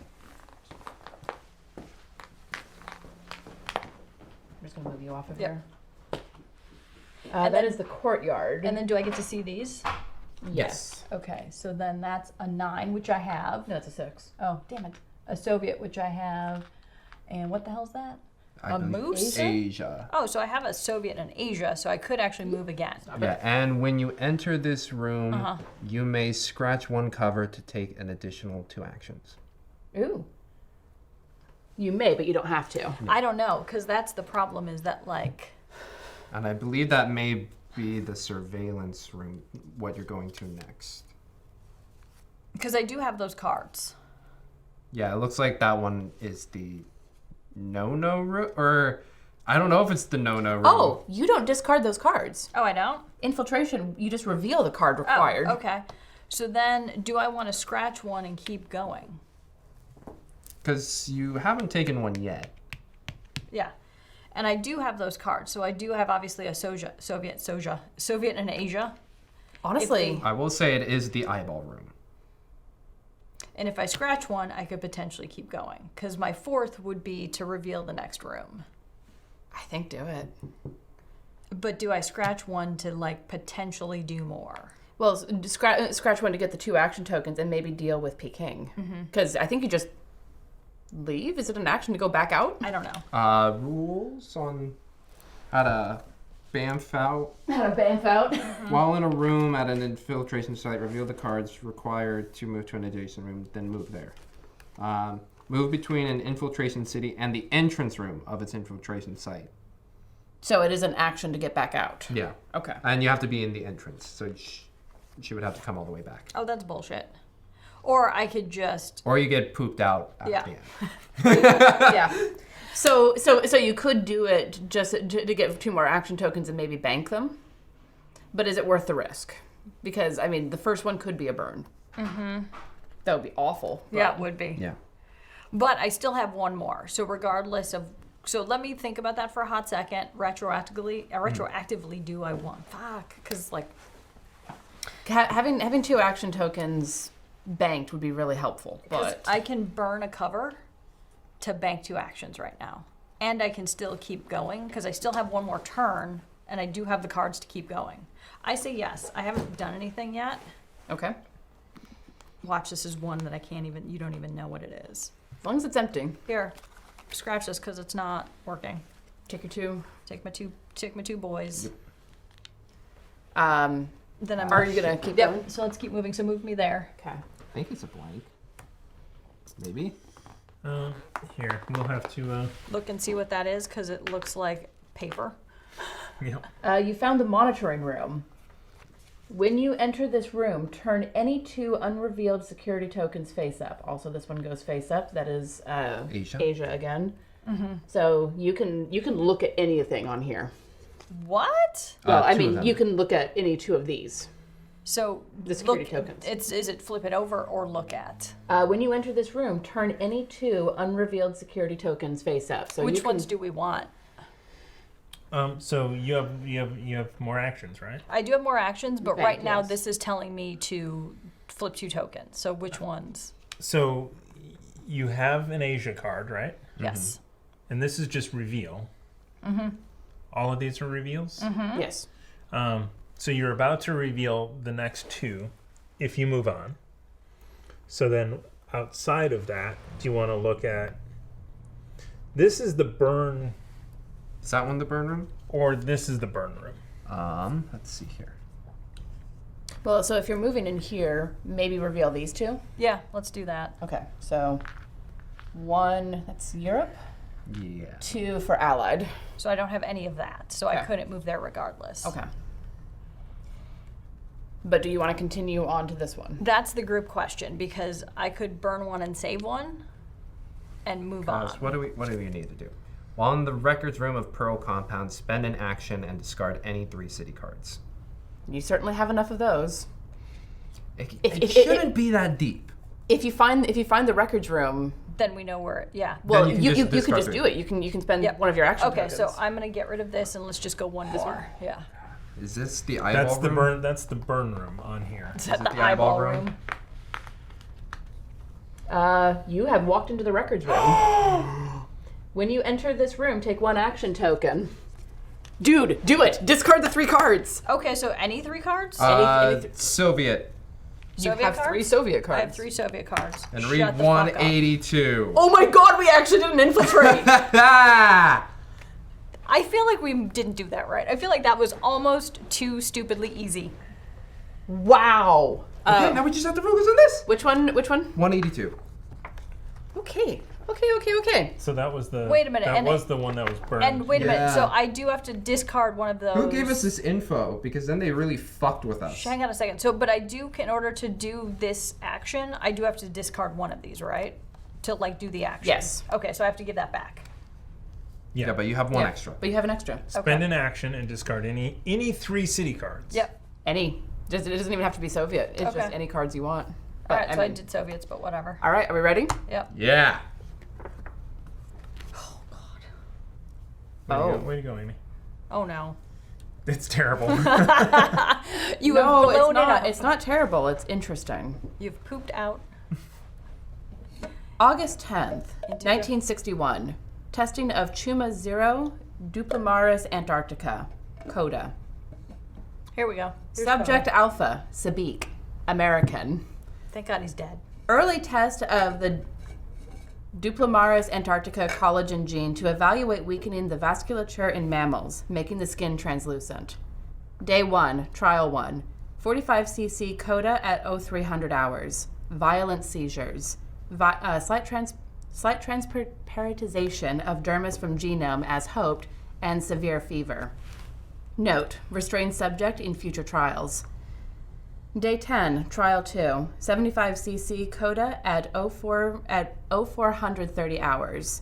I'm just gonna move you off of Yep. here. And That then- is the courtyard. And then do I get to see these? yes. Okay, so then that's a 9, which I have. No, it's a 6. Oh, damn it. A Soviet, which I have. And what the hell's that? I A believe moose? Asia. Oh, so I have a Soviet in Asia, so I could actually move again. Yeah, and when you enter this room, Uh-huh. you may scratch one cover to take an additional 2 actions. Ooh. You may, but you don't have to. I don't know, because that's the problem is that, like... And I believe that may be the surveillance room, what you're going to next. Because I do have those cards. Yeah, it looks like that one is the no-no room, or I don't know if it's the no-no room. Oh, you don't discard those cards. Oh, I don't? Infiltration, you just reveal the card required. Oh, okay. So then, do I want to scratch one and keep going? Because you haven't taken one yet. Yeah. And I do have those cards. So I do have, obviously, a Soviet in Asia. Honestly, I will say it is the eyeball room. And if I scratch one, I could potentially keep going. Because my 4th would be to reveal the next room. I think do it. But do I scratch one to, like, potentially do more? Well, scratch one to get the 2 action tokens and maybe deal with Peking. Because I think you just leave. Is it an action to go back out? I don't know. Rules on how to bamf out. How to bamf out. While in a room at an infiltration site, reveal the cards required to move to an adjacent room, then move there. Move between an infiltration city and the entrance room of its infiltration site. So it is an action to get back out. Yeah. Okay. And you have to be in the entrance, so she would have to come all the way back. Oh, that's bullshit. Or I could just... Or you get pooped out at Yeah. the end. Yeah. So you could do it just to get 2 more action tokens and maybe bank them. But is it worth the risk? Because, I mean, the first one could be a burn. Mm-hmm. That would be awful. Yeah, it would be. Yeah. But I still have one more. So regardless of... So let me think about that for a hot second. Retroactively, do I want... Fuck. Because, like... Having 2 action tokens banked would be really helpful. Because But I can burn a cover to bank 2 actions right now. And I can still keep going because I still have one more turn and I do have the cards to keep going. I say yes. I haven't done anything yet. okay. Watch, this is one that you don't even know what it is. As long as it's empty. Here, scratch this because it's not working. Take your 2. Take my two boys. Then I'm are you gonna keep going? Yep. So let's keep moving. So move me there. Okay. I think it's a blank. Maybe. Here, we'll have to. Look and see what that is because it looks like paper. Yeah. You found the monitoring room. When you enter this room, turn any 2 unrevealed security tokens face up. Also, this one goes face up. That is Asia again. Mm-hmm. So you can look at anything on here. What? Well, I 2 of mean, them. you can look at any 2 of these. So The security tokens. Is it flip it over or look at? When you enter this room, turn any 2 unrevealed security tokens face up. So Which ones do we want? So you have more actions, right? I do have more actions, but Bank, right now yes. this is telling me to flip 2 tokens. So which ones? So you have an Asia card, right? Yes. And this is just reveal. Mm-hmm. All of these are reveals. Mm-hmm. Yes. So you're about to reveal the next 2 if you move on. So then outside of that, do you want to look at... This is the burn, Is that one the burn room? or this is the burn room? Let's see here. Well, so if you're moving in here, maybe reveal these 2. Yeah, let's do that. Okay. So 1, that's Europe. Yeah. 2 for Allied. So I don't have any of that. So I Okay. couldn't move there regardless. Okay. But do you want to continue on to this one? That's the group question because I could burn one and save one and move on. What do we need to do? While in the records room of Pearl Compound, spend an action and discard any 3 city cards. You certainly have enough of those. It shouldn't be that deep. If you find the records room, Then we know where. Yeah. well, you can you just could discard just it. do it. You can spend Yep. one of your action Okay, tokens. so I'm gonna get rid of this and let's just go one more. Yeah. Is this the eyeball That's the room? burn. That's the burn room on here. Is that it the the eyeball eyeball room? room? You have walked into the records room. When you enter this room, take 1 action token. Dude, do it! Discard the 3 cards. Okay, so any 3 cards? Soviet. You Soviet have cards? 3 Soviet cards. I have 3 Soviet cards. And Shut read the fuck up. 182. Oh my god, we actually did an infiltrate! I feel like we didn't do that right. I feel like that was almost too stupidly easy. Wow. Okay, now we just have to focus on this. Which one? 182. Okay. So that was the. Wait a minute, That and was the one that was burned. And wait a minute, Yeah. so I do have to discard one of those. Who gave us this info? Because then they really fucked with us. Hang on a second. So, but I do, in order to do this action, I do have to discard one of these, right? To like do the action. Yes. Okay, so I have to give that back. Yeah, but you have one Yeah, extra. But you have an extra. Spend an action and discard any 3 city cards. Yep. Any. It doesn't even have to be Soviet. It's Okay. just any cards you want. All But, right, so I mean- did Soviets, but whatever. All right, are we ready? Yep. Yeah. Way to go, Amy. Oh no. It's terrible. You No, have it's blown it not. up. It's not terrible. It's interesting. You've pooped out. August 10th, 1961. Testing of Chuma 0, Duplamaris Antarctica, Coda. Here we go. Here's Subject Coda. Alpha, Sabik, American. Thank God he's dead. Early test of the Duplamaris Antarctica collagen gene to evaluate weakening the vasculature in mammals, making the skin translucent. Day 1, Trial 1. 45cc Coda at 0300 hours. Violent seizures. Slight transparatization of dermis from genome as hoped, and severe fever. Note, restrained subject in future trials. Day 10, Trial 2, 75cc Coda at 0430 hours.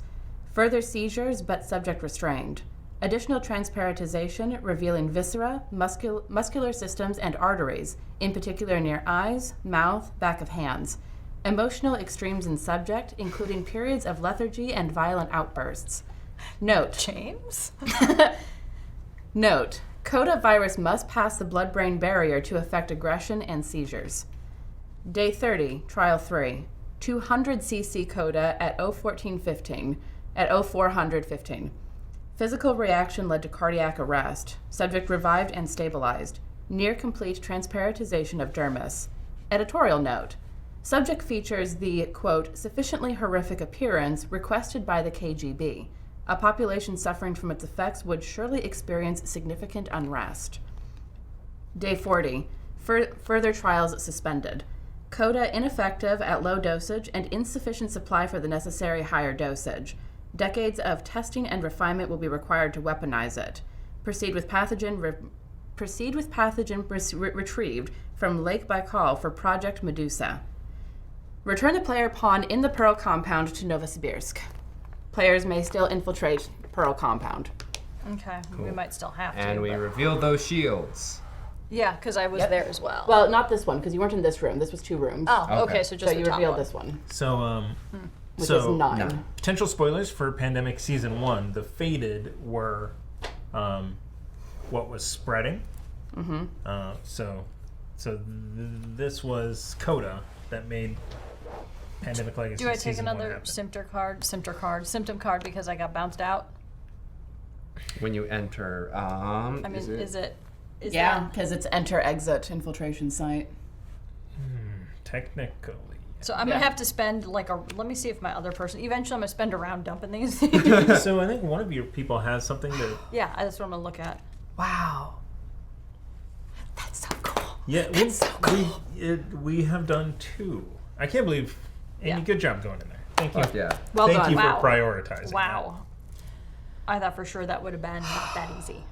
Further seizures, but subject restrained. Additional transparatization revealing viscera, muscular systems, and arteries, in particular near eyes, mouth, back of hands. Emotional extremes in subject, including periods of lethargy and violent outbursts. Note, James? Note, Coda virus must pass the blood-brain barrier to affect aggression and seizures. Day 30, Trial 3, 200cc Coda at 0415. Physical reaction led to cardiac arrest. Subject revived and stabilized. Near complete transparatization of dermis. Editorial note. Subject features the, quote, sufficiently horrific appearance requested by the KGB. A population suffering from its effects would surely experience significant unrest. Day 40. Further trials suspended. Coda ineffective at low dosage and insufficient supply for the necessary higher dosage. Decades of testing and refinement will be required to weaponize it. Proceed with pathogen retrieved from Lake Baikal for Project Medusa. Return the player pawn in the Pearl compound to Novosibirsk. Players may still infiltrate Pearl compound. Okay, we might still have to. And we but- revealed those shields. Yeah, because I was there as well. Well, not this one, because you weren't in this room. This was 2 rooms. Oh, okay, Okay. so just so the you top revealed one. this one, So, which is 9. nine. potential spoilers for Pandemic Season 1. The Faded were what was spreading. Mm-hmm. This was Coda that made Pandemic Legacy Do I take Season 1 another happen. symptom card because I got bounced out? When you enter, I mean, is it? Is Yeah, that- because it's enter, exit, infiltration site. Technically. So I'm gonna Yeah. have to spend like a. Let me see if my other person. Eventually, I'm gonna spend a round dumping these. So I think one of your people has something that. Yeah, that's what I'm gonna look at. Wow. That's so cool. Yeah, That's so cool. we have done 2. I can't believe. Amy, Yeah. good job going in there. Thank you. fuck yeah. Well Thank done. you Wow. for prioritizing. Wow. I thought for sure that would have been not that easy.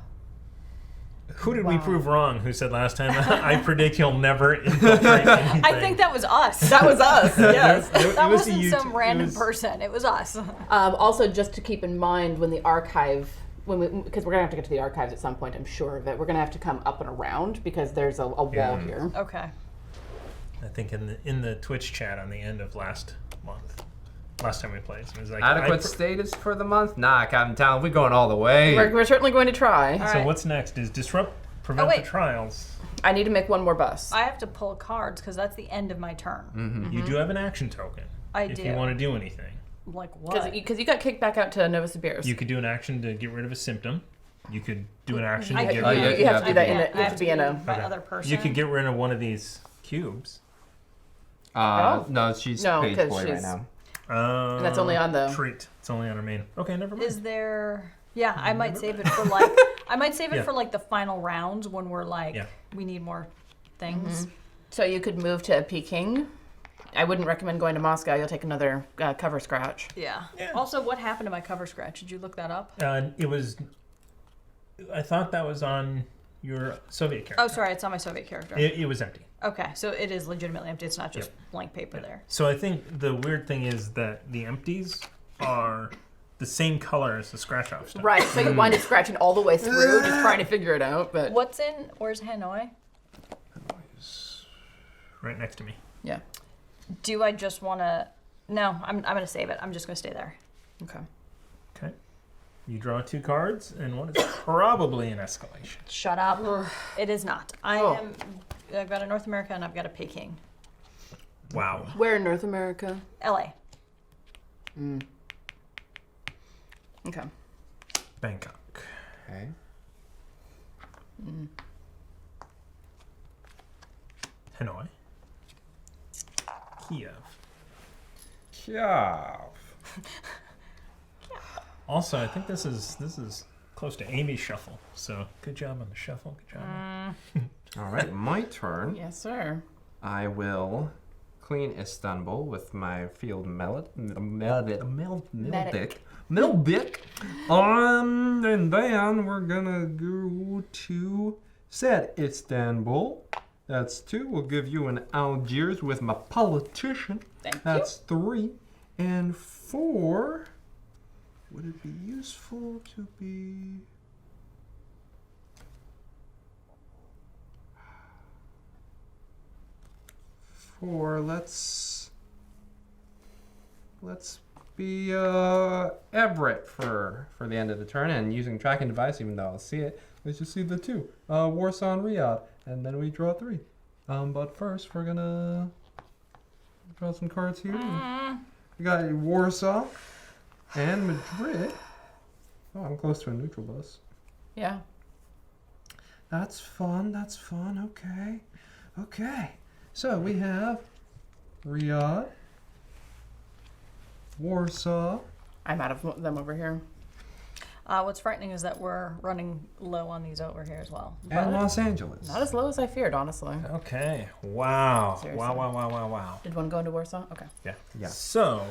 that. Who did we prove wrong? Who said last time? I predict you'll never infiltrate anything. I think that was us. That was us. Yes. It That was a wasn't some YouTube- random it was- person. It was us. Also, just to keep in mind when the archive, because we're gonna have to get to the archives at some point, I'm sure of it. We're gonna have to come up and around because there's a wall Yeah. here. Okay. I think in the Twitch chat on the end of last month, last time we played, it was like Adequate status for the month? Nah, Captain Talon, we're going all the way. We're certainly going to try. All So right. what's next? Is disrupt, prevent wait. the trials. I need to make one more bus. I have to pull cards because that's the end of my turn. You do have an action token. I if do. you want to do anything, Like what? Because you got kicked back out to Novosibirsk. you could do an action to get rid of a symptom. You could do an action to I get can- rid yeah, of. you have to yeah. do that in I a. You have to be in a. my Okay. other person. You could get rid of one of these cubes. No, she's No, page 'cause boy right she's- now. And that's only on the. treat. It's only on our main. Okay, never mind. Is there? Yeah, I might save it for like the final rounds when we're like we need more things. So you could move to Peking. I wouldn't recommend going to Moscow. You'll take another cover scratch. Yeah. Also, what happened to my cover scratch? Did you look that up? It was. I thought that was on your Soviet character. Oh, sorry, it's on my Soviet character. It was empty. Okay, so it is legitimately empty. It's not just blank paper there. So I think the weird thing is that the empties are the same color as the scratch off stuff. Right, so you wind up scratching all the way through, just trying to figure it out. But Where's Hanoi? Right next to me. yeah, Do I just want to... No, I'm going to save it. I'm just going to stay there. okay. Okay. You draw 2 cards, and one is probably an escalation. Shut up. It is not. Oh. I've got a North America and I've got a Peking. Wow. Where in North America? LA. Okay. Bangkok. Okay. Hanoi. Kiev. Kiev. Also, I think this is close to Amy's shuffle. So good job on the shuffle. Good job. All right, my turn. Yes, sir. I will clean Istanbul with my field melodic. And then we're gonna go to said Istanbul. That's 2. We'll give you an Algiers with my politician. That's 3. And 4. Would it be useful to be... let's be Everett for the end of the turn, and using tracking device, even though I'll see it, let's just see the 2. Warsaw and Riyadh, and then we draw 3. But first we're gonna draw some cards here. We got Warsaw and Madrid. Oh, I'm close to a neutral bus. Yeah. That's fun. Okay. So we have Riyadh, Warsaw. I'm out of them over here. What's frightening is that we're running low on these over here as well. And Los Angeles. Not as low as I feared, honestly. Okay. Wow. Seriously. Wow. Did one go into Warsaw? Okay. Yeah. So,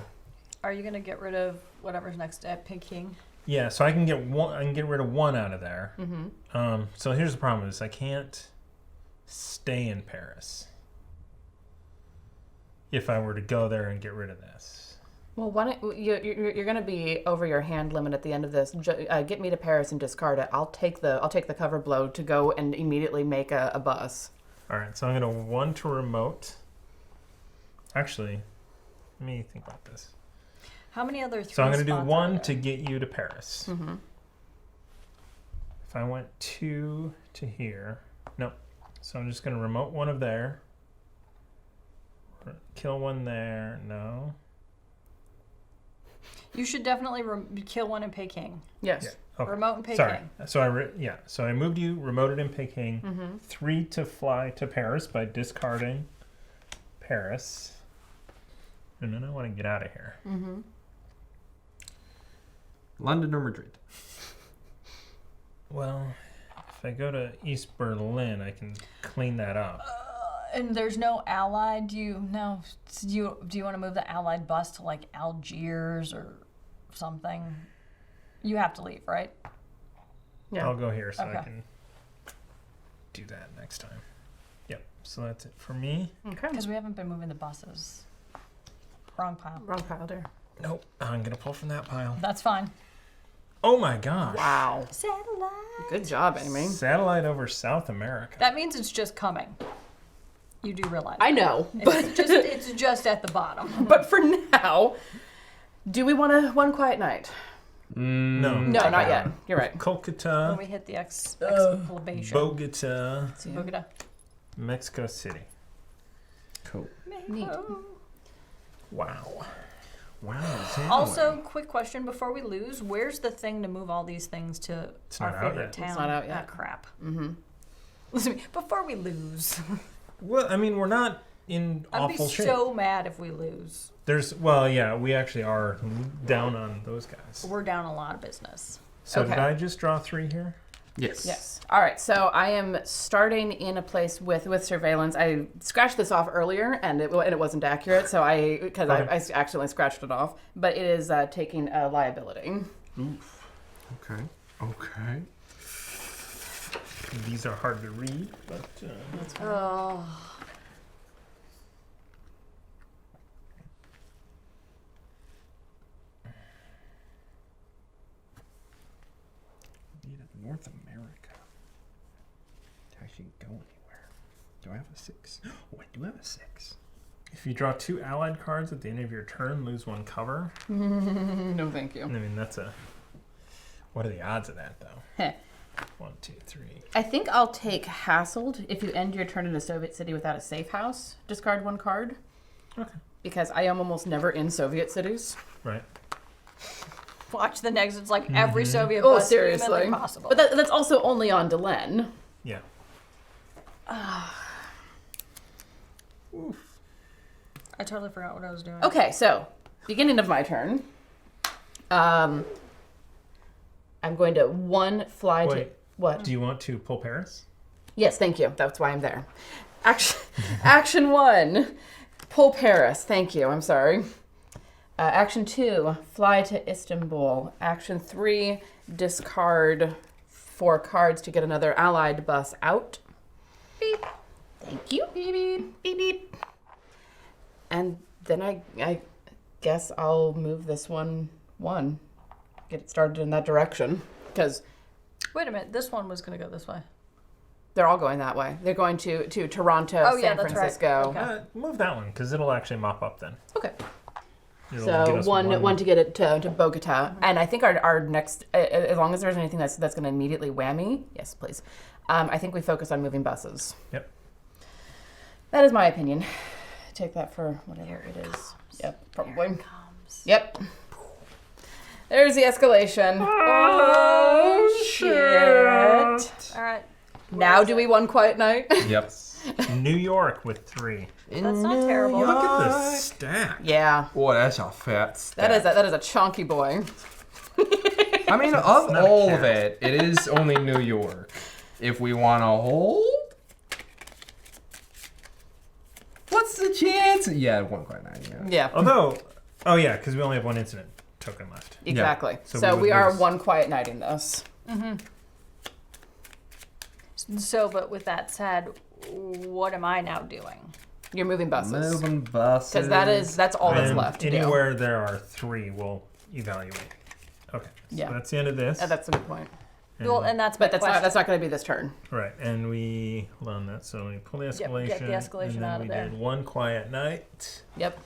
Are you going to get rid of whatever's next at Peking? yeah, so I can get one. I can get rid of 1 out of there. So here's the problem: is I can't stay in Paris if I were to go there and get rid of this. Well, why don't you're going to be over your hand limit at the end of this. Get me to Paris and discard it. I'll take the cover blow to go and immediately make a bus. All right, so I'm going to 1 to remote. Actually, let me think about this. How many other 3 So I'm going to do spots 1 are to there? get you to Paris. If I went 2 to here, no. So I'm just going to remote 1 of there. Kill 1 there. No. You should definitely kill 1 in Peking. Yes. Yeah. Okay. Remote in Peking. Sorry. So so I moved you, remoted in Peking. 3 to fly to Paris by discarding Paris. And then I want to get out of here. London or Madrid? Well, if I go to East Berlin, I can clean that up. And there's no Allied. Do you want to move the Allied bus to like Algiers or something? You have to leave, right? Yeah. I'll go here so I Okay. can do that next time. Yep. So that's it for me. Okay. Because we haven't been moving the buses. Wrong pile. Wrong pile there. Nope. I'm gonna pull from that pile. That's fine. Oh my gosh. Wow. Satellite. Good job, Amy. Satellite over South America. That means it's just coming. You do realize. I know, but It's just at the bottom. but for now, do we want one quiet night? No. No, not yet. You're right. When Kolkata, we hit the exclamation. Bogota, Bogota. Mexico City. Cool. Neat. Wow. Wow. Also, quick question before we lose: where's the thing to move all these things to It's our not out favorite yet. town? It's not out yet. Ah, crap. Listen to me. Before we lose, Well, I mean, we're not in I'd be awful shape. so mad if we lose. We actually are down on those guys. We're down a lot of business. So Okay. did I just draw 3 here? Yes. Yes. All right. So I am starting in a place with surveillance. I scratched this off earlier, and it wasn't accurate. So I accidentally scratched it off. But it is taking a liability. Oof. Okay. Okay. These are hard to read, but Oh. North America. To actually go anywhere. Do I have a 6? Oh, I do have a 6. if you draw 2 allied cards at the end of your turn, lose 1 cover. No, thank you. I mean, that's a... What are the odds of that, though? Heh. 1, 2, 3. I think I'll take hassled. If you end your turn in a Soviet city without a safe house, discard 1 card. Okay. Because I am almost never in Soviet cities. Right. Watch the next. It's like every Soviet Oh, bus seriously. humanly possible. But that's also only on Delenn. Yeah. Oof. I totally forgot what I was doing. Okay, so beginning of my turn. I'm going to 1 fly to Wait. what? Do you want to pull Paris? Yes, thank you. That's why I'm there. Action 1, pull Paris. Thank you. I'm sorry. Action 2, fly to Istanbul. Action 3, discard 4 cards to get another allied bus out. Beep. Thank you. Beep, beep, beep, beep. And then I guess I'll move this one. Get it started in that direction. Because Wait a minute. This one was going to go this way. they're all going that way. They're going to Toronto, Oh, yeah, San that's right. Francisco. Okay. Move that one, because it'll actually mop up then. Okay. It'll So get us one to get it to Bogota, and I think our next, as long as there's anything that's going to immediately whammy, yes, please. I think we focus on moving buses. Yep. That is my opinion. Take that for whatever it is. Yep, probably. Comes. Yep. There's the escalation. Oh shit! All right. Now do we 1 quiet night? Yep. New York with 3. That's not terrible. Look at this stack. Yeah, Oh, that's a fat stack. that is a chunky boy. I mean, of not a all cat. of it, it is only New York. If we want to hold, what's the chance? Yeah, 1.9. Yeah. Yeah. Although, oh yeah, because we only have 1 incident token left. Exactly. So So we we would are lose. 1 quiet nighting this. So, but with that said, what am I now doing? You're moving buses. Moving buses. Because that's all that's And left to do. anywhere there are 3, we'll evaluate. Okay. Yeah. So that's the end of this. That's a good point. And- Well, and that's my But that's question. not going to be this turn. right, and we hold on that. So we pull the Yep, escalation. get the escalation and then out of we there. did 1 quiet night. Yep. This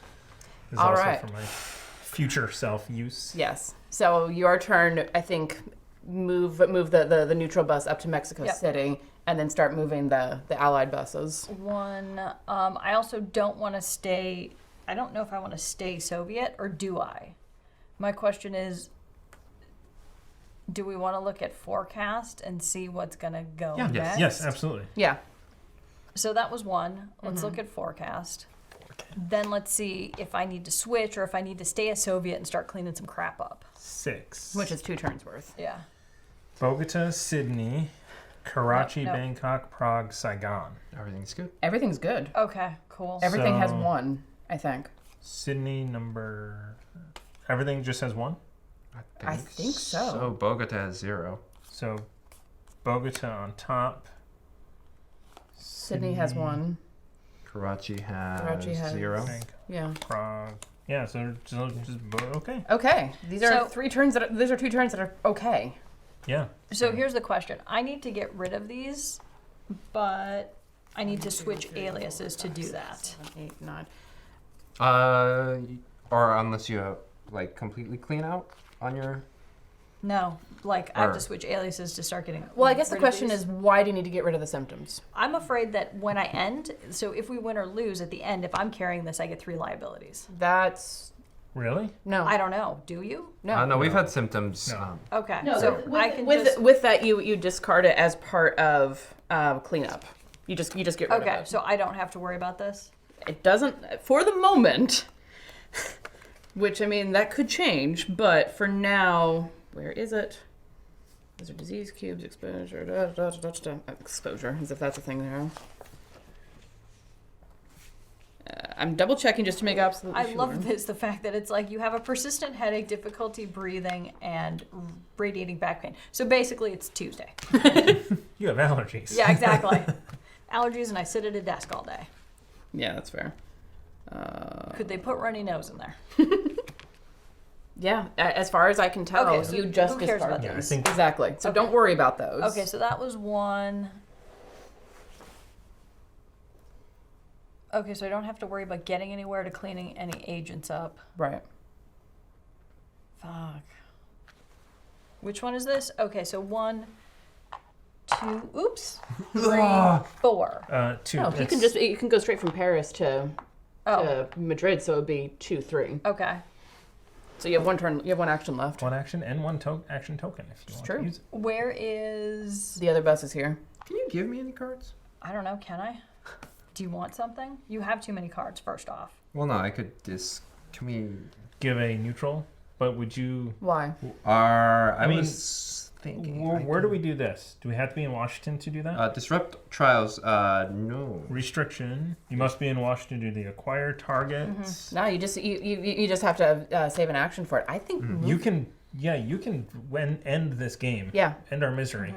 is All also right. for my future self-use. Yes. So your turn, I think, move the neutral bus up to Mexico Yep. City, and then start moving the allied buses. I also don't want to stay. I don't know if I want to stay Soviet or do I? My question is, do we want to look at forecast and see what's going to go Yeah. next? Yes, absolutely. Yeah. So that was one. Let's look at forecast. Then let's see if I need to switch or if I need to stay a Soviet and start cleaning some crap up. 6. Which is 2 turns worth. Yeah. Bogota, Sydney, Karachi, No. Bangkok, Prague, Saigon. Everything's good. Everything's good. Okay, cool. Everything has So- 1, I think. Sydney number... Everything just has 1? I think so. So Bogota has 0. So Bogota on top. Sydney has 1. Karachi has, Karachi has- 0. Bangkok, Yeah. Prague. Yeah, so just okay. Okay. These are So- 3 turns these are 2 turns that are okay. Yeah. So here's the question. I need to get rid of these, but I need to switch aliases to do that. 7, 8, 9. Or unless you like completely clean out on your. No, like I have Or- to switch aliases to start getting. Well, I guess the rid of question these. is, why do you need to get rid of the symptoms? I'm afraid that when I end, so if we win or lose at the end, if I'm carrying this, I get 3 liabilities. That's Really? no. I don't know. Do you? No. No, we've had symptoms. No. Okay. No, so with, I can with, just. with that you discard it as part of cleanup. You just get rid of Okay, it. so I don't have to worry about this. It doesn't for the moment. Which I mean that could change, but for now, where is it? Those are disease cubes, exposure, exposure, as if that's a thing there. I'm double checking just to make absolutely sure. I love this, the fact that it's like you have a persistent headache, difficulty breathing, and radiating back pain. So basically, it's Tuesday. You have allergies. Yeah, exactly. Allergies, and I sit at a desk all day. Yeah, that's fair. Could they put runny nose in there? Yeah, as far as I can tell, Okay, so you just who cares discard about these. these? I think- Exactly. So don't worry about those. Okay, so that was one. Okay, so I don't have to worry about getting anywhere to cleaning any agents up. Right. Fuck. Which one is this? Okay, so 1, 2, oops, 3, 4. 2. No, you can go straight from Paris to Madrid, so it would be 2, 3. Okay. So you have one turn. You have one action left. One action and one action token if you want true. to use it. Where is... The other bus is here. Can you give me any cards? I don't know, can I? Do you want something? You have too many cards, first off. Well, no, I could Can we... Give a neutral, but would you... Why? I mean, was thinking... Where do we do this? Do we have to be in Washington to do that? Disrupt trials, no. Restriction. You must be in Washington to do the acquire targets. No, you just have to save an action for it. I think You can end this game. Yeah. End our misery.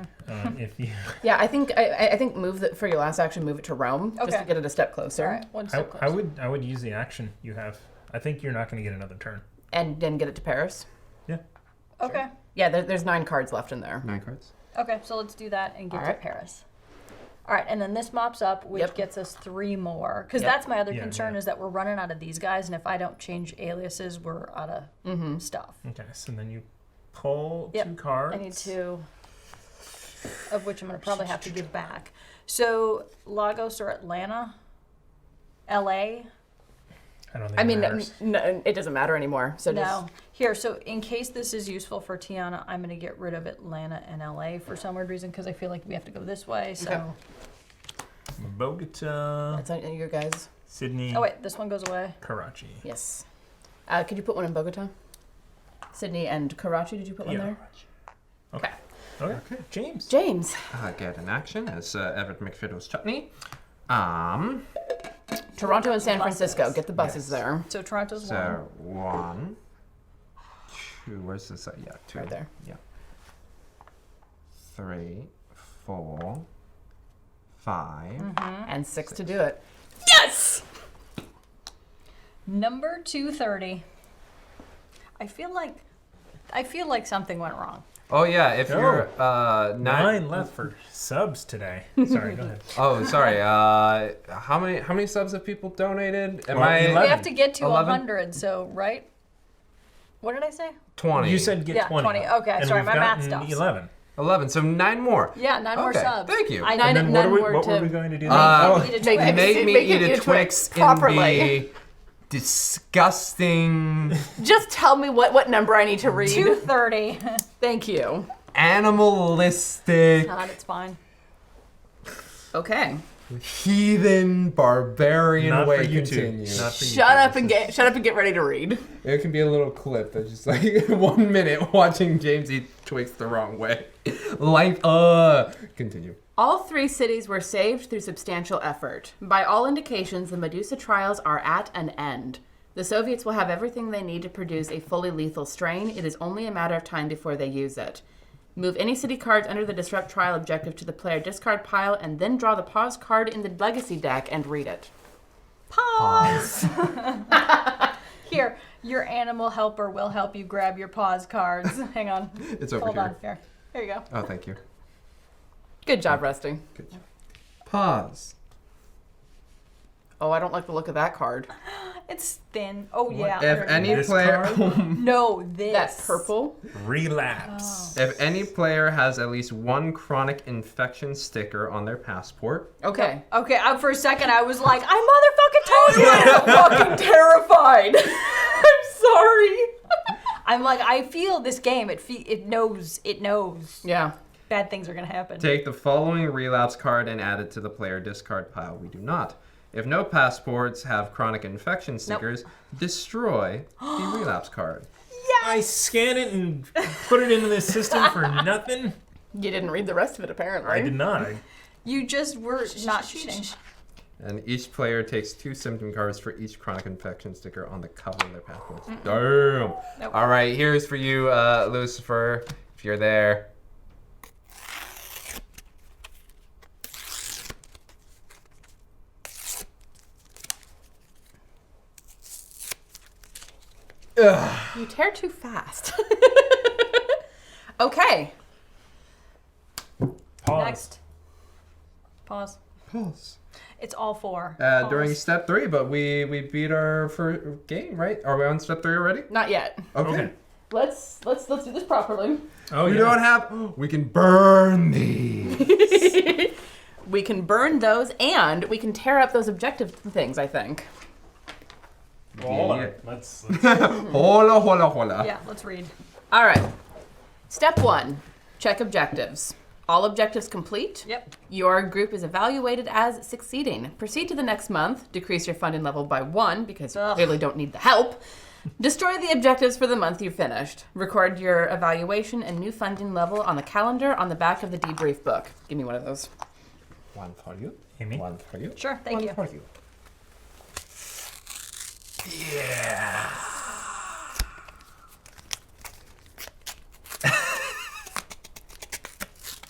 If you... Yeah, I think move that for your last action. Move it to Rome just to get it a step closer. All right, one step closer. I would use the action you have. I think you're not going to get another turn. And then get it to Paris. Yeah. Okay. Yeah, there's 9 cards left in there. 9 cards. Okay, so let's do that and get All to right. Paris. All right, and then this mops up, which gets us 3 more. Because that's my other concern is that we're running out of these guys, and if I don't change aliases, we're out of stuff. Okay, so then you pull Yep. 2 cards. I need 2, of which I'm going to probably have to give back. So Lagos or Atlanta? LA? I don't think I it mean, matters. no, it doesn't matter anymore. So No. Here, so in case this is useful for Tiana, I'm going to get rid of Atlanta and LA for some weird reason because I feel like we have to go this way. So. Okay. Bogota, that's on your guys. Sydney, Oh, wait, this one goes away. Karachi. Yes. Could you put one in Bogota? Sydney and Karachi. Did you put one there? Okay. Okay. James. James. Get an action as Everett McFiddle's chutney. Toronto and San Buses. Francisco. Get the buses there. So Toronto's 1. So 1, 2. Where's this? Yeah, 2. Right there. Yeah. 3, 4, 5. And 6 to do it. Yes! Number 230. I feel like something went wrong. Oh yeah, if you're 9 left for subs today. Sorry, go ahead. Oh, sorry. How many subs have people donated? Am Well, I 11. We have to get to 11? 100, so right? What did I say? 20? You said get Yeah, 20. 20. Okay, and sorry, we've my math gotten stuffs. 11. 11. So 9 more. Yeah, 9 more Okay, subs. thank you. I And then Nine what more were to we going to do? Make me eat a Twix Twix in properly. the disgusting Just tell me what number I need to read. 230. Thank you. animalistic, God, it's fine. Okay. heathen, barbarian Not way for you two. continue. Not for you Shut two. up and get ready to read. It can be a little clip that's just like 1 minute watching James eat Twix the wrong way. Continue. All 3 cities were saved through substantial effort. By all indications, the Medusa trials are at an end. The Soviets will have everything they need to produce a fully lethal strain. It is only a matter of time before they use it. Move any city cards under the Disrupt trial objective to the player discard pile, and then draw the pause card in the Legacy deck and read it. Pause. Here, your animal helper will help you grab your pause cards. Hang on. It's over Hold here. on. Here. Here you go. Oh, thank you. Good job, Rusty. Good job. Pause. Oh, I don't like the look of that card. It's thin. Oh, yeah. If any This player, No, this. That purple. Relapse. if any player has at least 1 chronic infection sticker on their passport, Okay. Okay, for a second I was like, I motherfucking told you. I'm fucking terrified. I'm sorry. I'm like, I feel this game. It knows. Yeah. Bad things are gonna happen. take the following relapse card and add it to the player discard pile. We do not. If no passports have chronic infection stickers, destroy the relapse card. I scan it and put it into this system for nothing. You didn't read the rest of it, apparently. I did not. You just were not cheating. And each player takes 2 symptom cards for each chronic infection sticker on the cover of their passport. Damn. Nope. All right, here's for you, Lucifer, if you're there. Ugh. You tear too fast. Okay. Pause. Next. Pause. Pulse. It's all 4. During Pause. step 3, but we beat our first game, right? Are we on step 3 already? Not yet. Okay. Let's do this properly. Oh, We yeah. don't have. We can burn these. We can burn those, and we can tear up those objective things, I think. Well, hold on. Yeah. Let's Hola, hola, hola. Yeah, let's read. All right. Step 1, check objectives. All objectives complete. Yep. Your group is evaluated as succeeding. Proceed to the next month. Decrease your funding level by 1 because you Ugh. clearly don't need the help. Destroy the objectives for the month you finished. Record your evaluation and new funding level on the calendar on the back of the debrief book. Give me one of those. One for you. Amy? One for you. Sure, thank you. For you.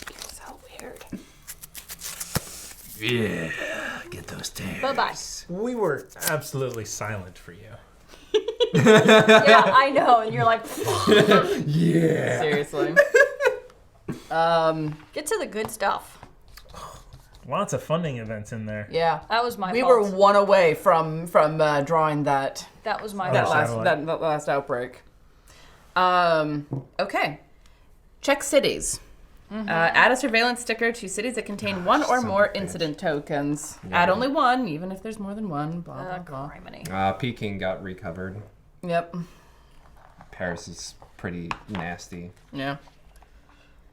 So weird. Yeah. Get those tears. Bye-bye. We were absolutely silent for you. Yeah, I know. And you're like, Yeah. Seriously. get to the good stuff. Lots of funding events in there. Yeah. That was my We fault. were one away from drawing that That was my Oh, that fault. that's- last satellite. that last outbreak. Okay. Check cities. Add a surveillance sticker to cities that contain one or son more of a bitch. incident tokens. Yeah. Add only one, even if there's more than one. Blah blah blah. Criminy. Peking got recovered. Yep. Paris is pretty nasty. Yeah.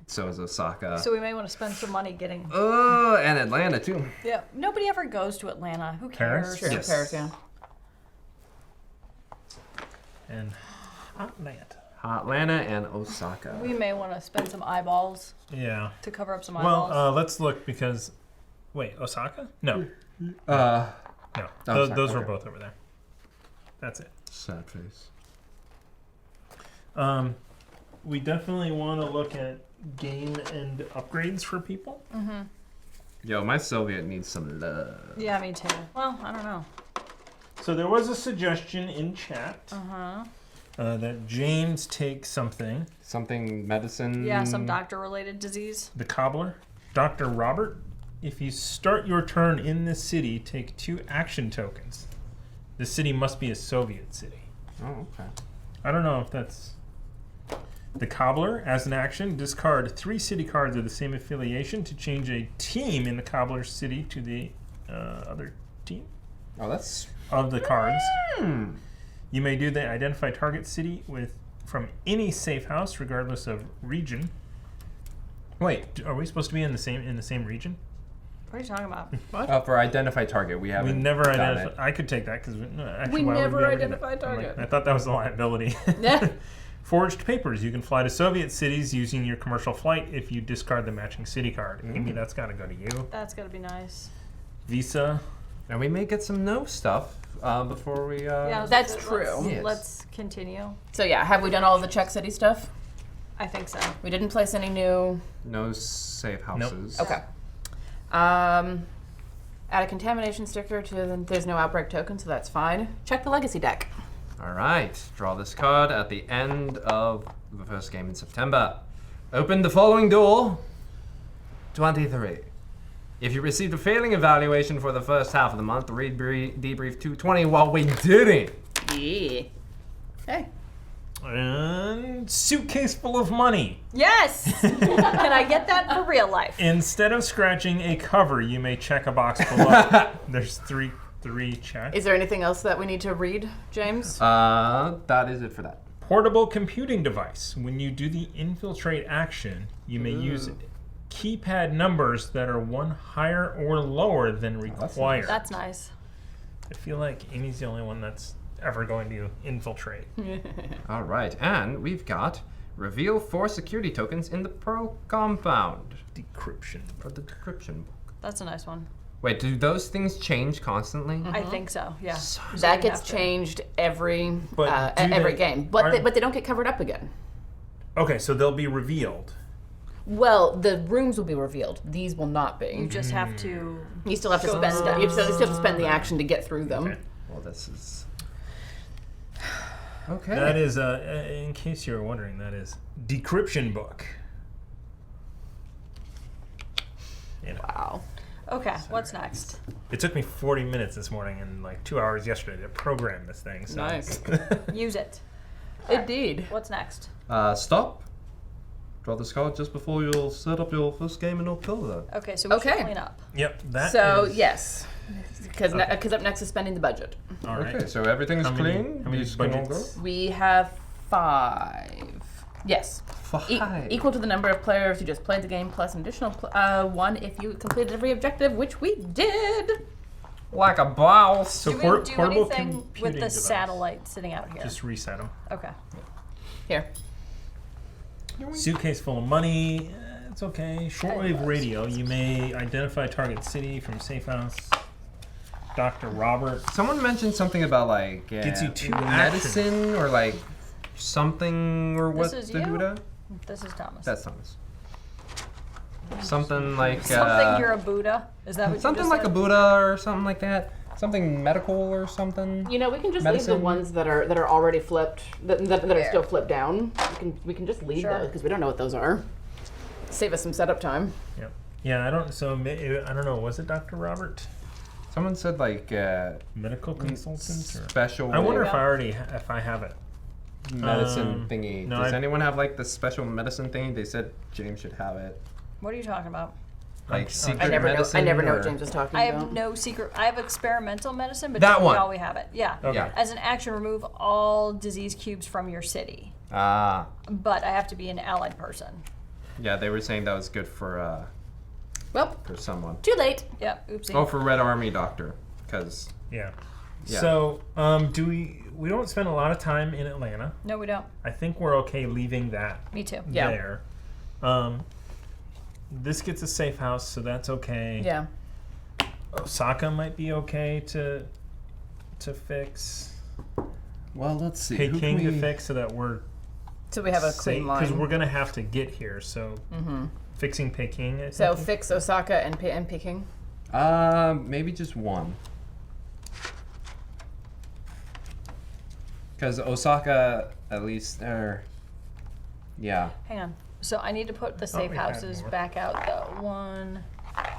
So is Osaka. So we may want to spend some money getting. Oh, and Atlanta too. Yeah. Nobody ever goes to Atlanta. Who Paris? cares? Sure. Yes. Paris, yeah. And Atlanta. Atlanta and Osaka. We may want to spend some eyeballs Yeah. to cover up some Well, eyeballs. let's look because. Wait, Osaka? No. Uh, No. Osaka, Those were okay. both over there. That's it. sad face. We definitely want to look at game and upgrades for people. Yo, my Soviet needs some love. Yeah, me too. Well, I don't know. So there was a suggestion in chat that James take something. Something medicine. Yeah, some doctor-related disease. The cobbler, Dr. Robert. If you start your turn in this city, take 2 action tokens. The city must be a Soviet city. Oh, okay. I don't know if that's the cobbler. As an action, discard 3 city cards of the same affiliation to change a team in the cobbler's city to the other team Oh, that's. of the cards. Hmm. You may do the identify target city from any safe house, regardless of region. Wait, are we supposed to be in the same region? What are you talking about? For identify target, we haven't. We never done identified. it. I could take that because We we never ever identified do that? I'm like, target. I thought that was a liability. Yeah. Forged papers. You can fly to Soviet cities using your commercial flight if you discard the matching city card. Amy, that's got to go to you. That's gotta be nice. Visa. And we may get some no stuff before we. Yeah, That's let's- true. Yes. Let's continue. So yeah, have we done all of the check city stuff? I think so. We didn't place any new. No safe houses. Okay. Add a contamination sticker to. There's no outbreak token, so that's fine. Check the legacy deck. All right. Draw this card at the end of the first game in September. Open the following door. 23. If you received a failing evaluation for the first half of the month, read debrief 220 while we didn't. Yeah. Hey. And suitcase full of money. Yes! Can I get that for real life? Instead of scratching a cover, you may check a box below. There's three checks. Is there anything else that we need to read, James? That is it for that. Portable computing device. When you do the infiltrate action, you may use keypad numbers that are 1 higher or lower than required. That's nice. I feel like Amy's the only one that's ever going to infiltrate. All right. And we've got Reveal 4 security tokens in the Pearl compound. Decryption. Or the decryption book. That's a nice one. Wait, do those things change constantly? I think so. Yeah. That we gets have to- changed every But do every they- game, but are- they don't get covered up again. Okay, so they'll be revealed. Well, the rooms will be revealed. These will not You be. just have to. You still have to Go spend. through. You still have to spend the action to get through them. Okay. Well, this is... Okay. That is, in case you're wondering, that is decryption book. You know, Wow. Okay, what's next? it took me 40 minutes this morning and like 2 hours yesterday to program this thing. So. Nice. Use it. Indeed. What's next? Stop. Draw this card just before you'll set up your first game in October. Okay, so we should Okay. clean up. Yep. That So is- yes, because Okay. up next is spending the budget. All right. Okay, so everything's How many- clean. how many These can all budgets? go? We have 5. Yes. 5. Equal to the number of players who just played the game, plus an additional 1 if you completed every objective, which we did. Like a boss. So Do we do portable anything computing with the device. satellite sitting out here? Just reset them. Okay. Here. Suitcase full of money. It's okay. Shortwave was. radio. You may identify target city from safe house. Dr. Robert. Someone mentioned something about like Gets you 2 medicine or like something or what This is the you? Buddha? This is Thomas. That's Thomas. Something like Something you're a Buddha? Is that what you something just like said? a Buddha or something like that. Something medical or something. You know, we can just leave Medicine. the ones that are already flipped, that are Yeah. still flipped down. We can just leave Sure. those because we don't know what those are. Save us some setup time. Yep. Yeah, I don't. So I don't know. Was it Dr. Robert? Someone said like Medical consultant? Or? special I wonder if go. I already if I have it. medicine thingy. no, Does I- anyone have like the special medicine thingy? They said James should have it. What are you talking about? Like I'm- secret I never know. I medicine never know or- what James was talking I about. have no secret. I have experimental medicine, but That typically one. all we have it. Yeah. Okay. Yeah. As an action, remove all disease cubes from your city. Ah, But I have to be an allied person. yeah. They were saying that was good for Well, someone. too late. Yep. Oopsie. Oh, for Red Army Doctor, because Yeah. Yeah. So do we don't spend a lot of time in Atlanta. No, we don't. I think we're okay leaving that Me too. Yeah. there. This gets a safe house, so that's okay. Yeah. Osaka might be okay to fix. well, let's see. Peking to fix so that we're So we have a clean because line. we're gonna have to get here. So fixing Peking. I So think. fix Osaka and Peking. Maybe just one. Because Osaka, at least, yeah. Hang on. So I need to put the safe we had houses more. back out though. 1,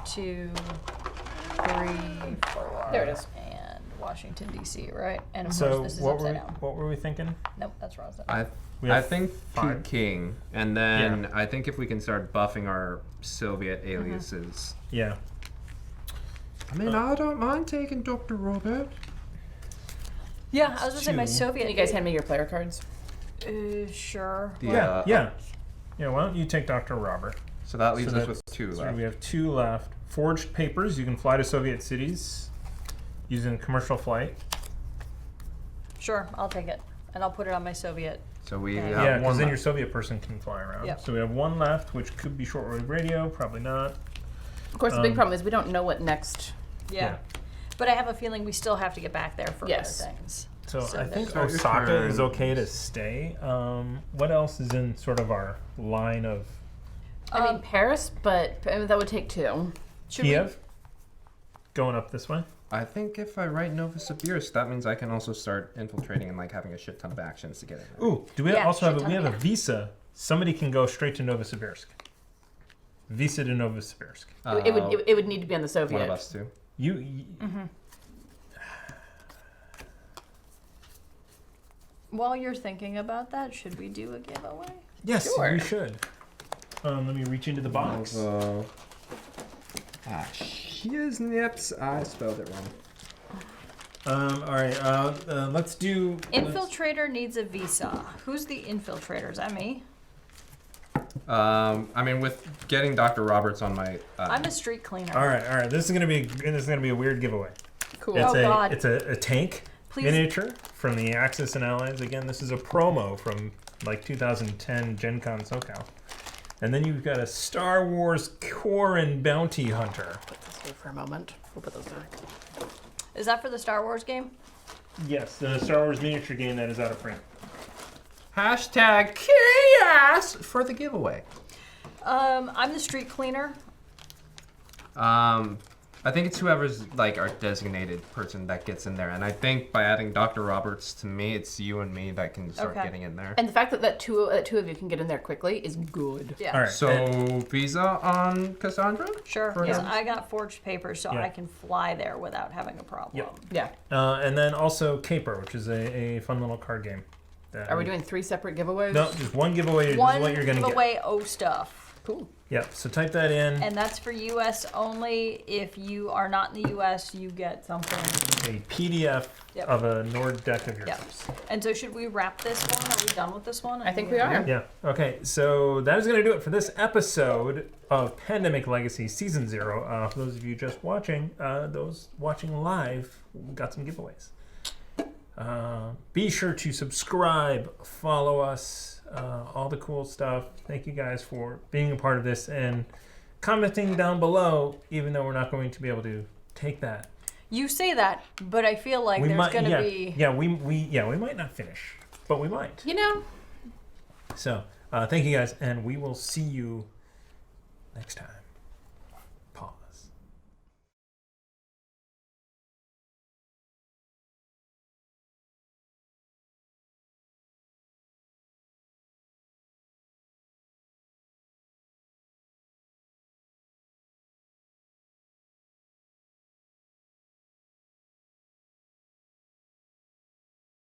2, 3, 4. There it is. And Washington D.C. Right? And of So course this is upside down. what were we thinking? Nope, that's wrong. We I have think 5. Peking, and then Yeah. I think if we can start buffing our Soviet aliases. Yeah. I mean, I don't mind taking Dr. Robert. Yeah, I was gonna say my 2. Soviet. Can you guys hand me your player cards? Sure. The, Yeah. Yeah. Yeah. Why don't you take Dr. Robert? So that leaves So us that's- with 2 So left. we have 2 left. Forged papers. You can fly to Soviet cities using commercial flight. Sure, I'll take it, and I'll put it on my Soviet. So we Yeah, have Yeah, because one then your left. Soviet person can fly around. Yep. So we have 1 left, which could be shortwave radio. Probably not. Of course, the big problem is we don't know what next. Yeah. But I have a feeling we still have to get back there for Yes. other things. So So I think there's- Osaka is Turn. okay to stay. What else is in sort of our line of I mean, Paris, but that would take 2. Should Kiev? Going up this way? I think if I write Novosibirsk, that means I can also start infiltrating and like having a shit ton of actions to get in there. Ooh, do we Yeah, also have shit we ton, have a yeah. visa? Somebody can go straight to Novosibirsk. Visa to Novosibirsk. It would need to be on the Soviet. One of us two. You While you're thinking about that, should we do a giveaway? yes, Sure. we should. Let me reach into the box. Here's nips. I spelled it wrong. All right. Let's do. Infiltrator needs a visa. Who's the infiltrator? Is that me? I mean, with getting Dr. Roberts on my. I'm a street cleaner. All right. This is gonna be a weird giveaway. Cool. It's Oh, God. It's a tank Please. miniature from the Axis and Allies. Again, this is a promo from like 2010 Gen Con SoCal. And then you've got a Star Wars Corrin Bounty Hunter. Put this here for a moment. We'll put those back. Is that for the Star Wars game? Yes, the Star Wars miniature game that is out of print. Hashtag chaos for the giveaway. I'm the street cleaner. I think it's whoever's like our designated person that gets in there, and I think by adding Dr. Roberts to me, it's you and me that can start Okay. getting in there. And the fact that two of you can get in there quickly is good. Yeah. All right. So visa on Cassandra? Sure. For Because now? I got forged papers, so Yeah. I can fly there without having a problem. Yep. Yeah. And then also Caper, which is a fun little card game. Are we doing 3 separate giveaways? No, just one giveaway. This is One what you're going to get. giveaway stuff. Cool. Yep. So type that in. And that's for US only. If you are not in the US, you get something. A PDF Yep. of a Nord deck of yours. Yep. And so should we wrap this one? Are we done with this one? I think we are. Yeah. Okay. So that is going to do it for this episode of Pandemic Legacy Season 0. For those of you just watching, those watching live, we got some giveaways. Be sure to subscribe, follow us, all the cool stuff. Thank you guys for being a part of this and commenting down below, even though we're not going to be able to take that. You say that, but I feel like there's going to be. Yeah, we might not finish, but we might. You know. So, thank you guys, and we will see you next time.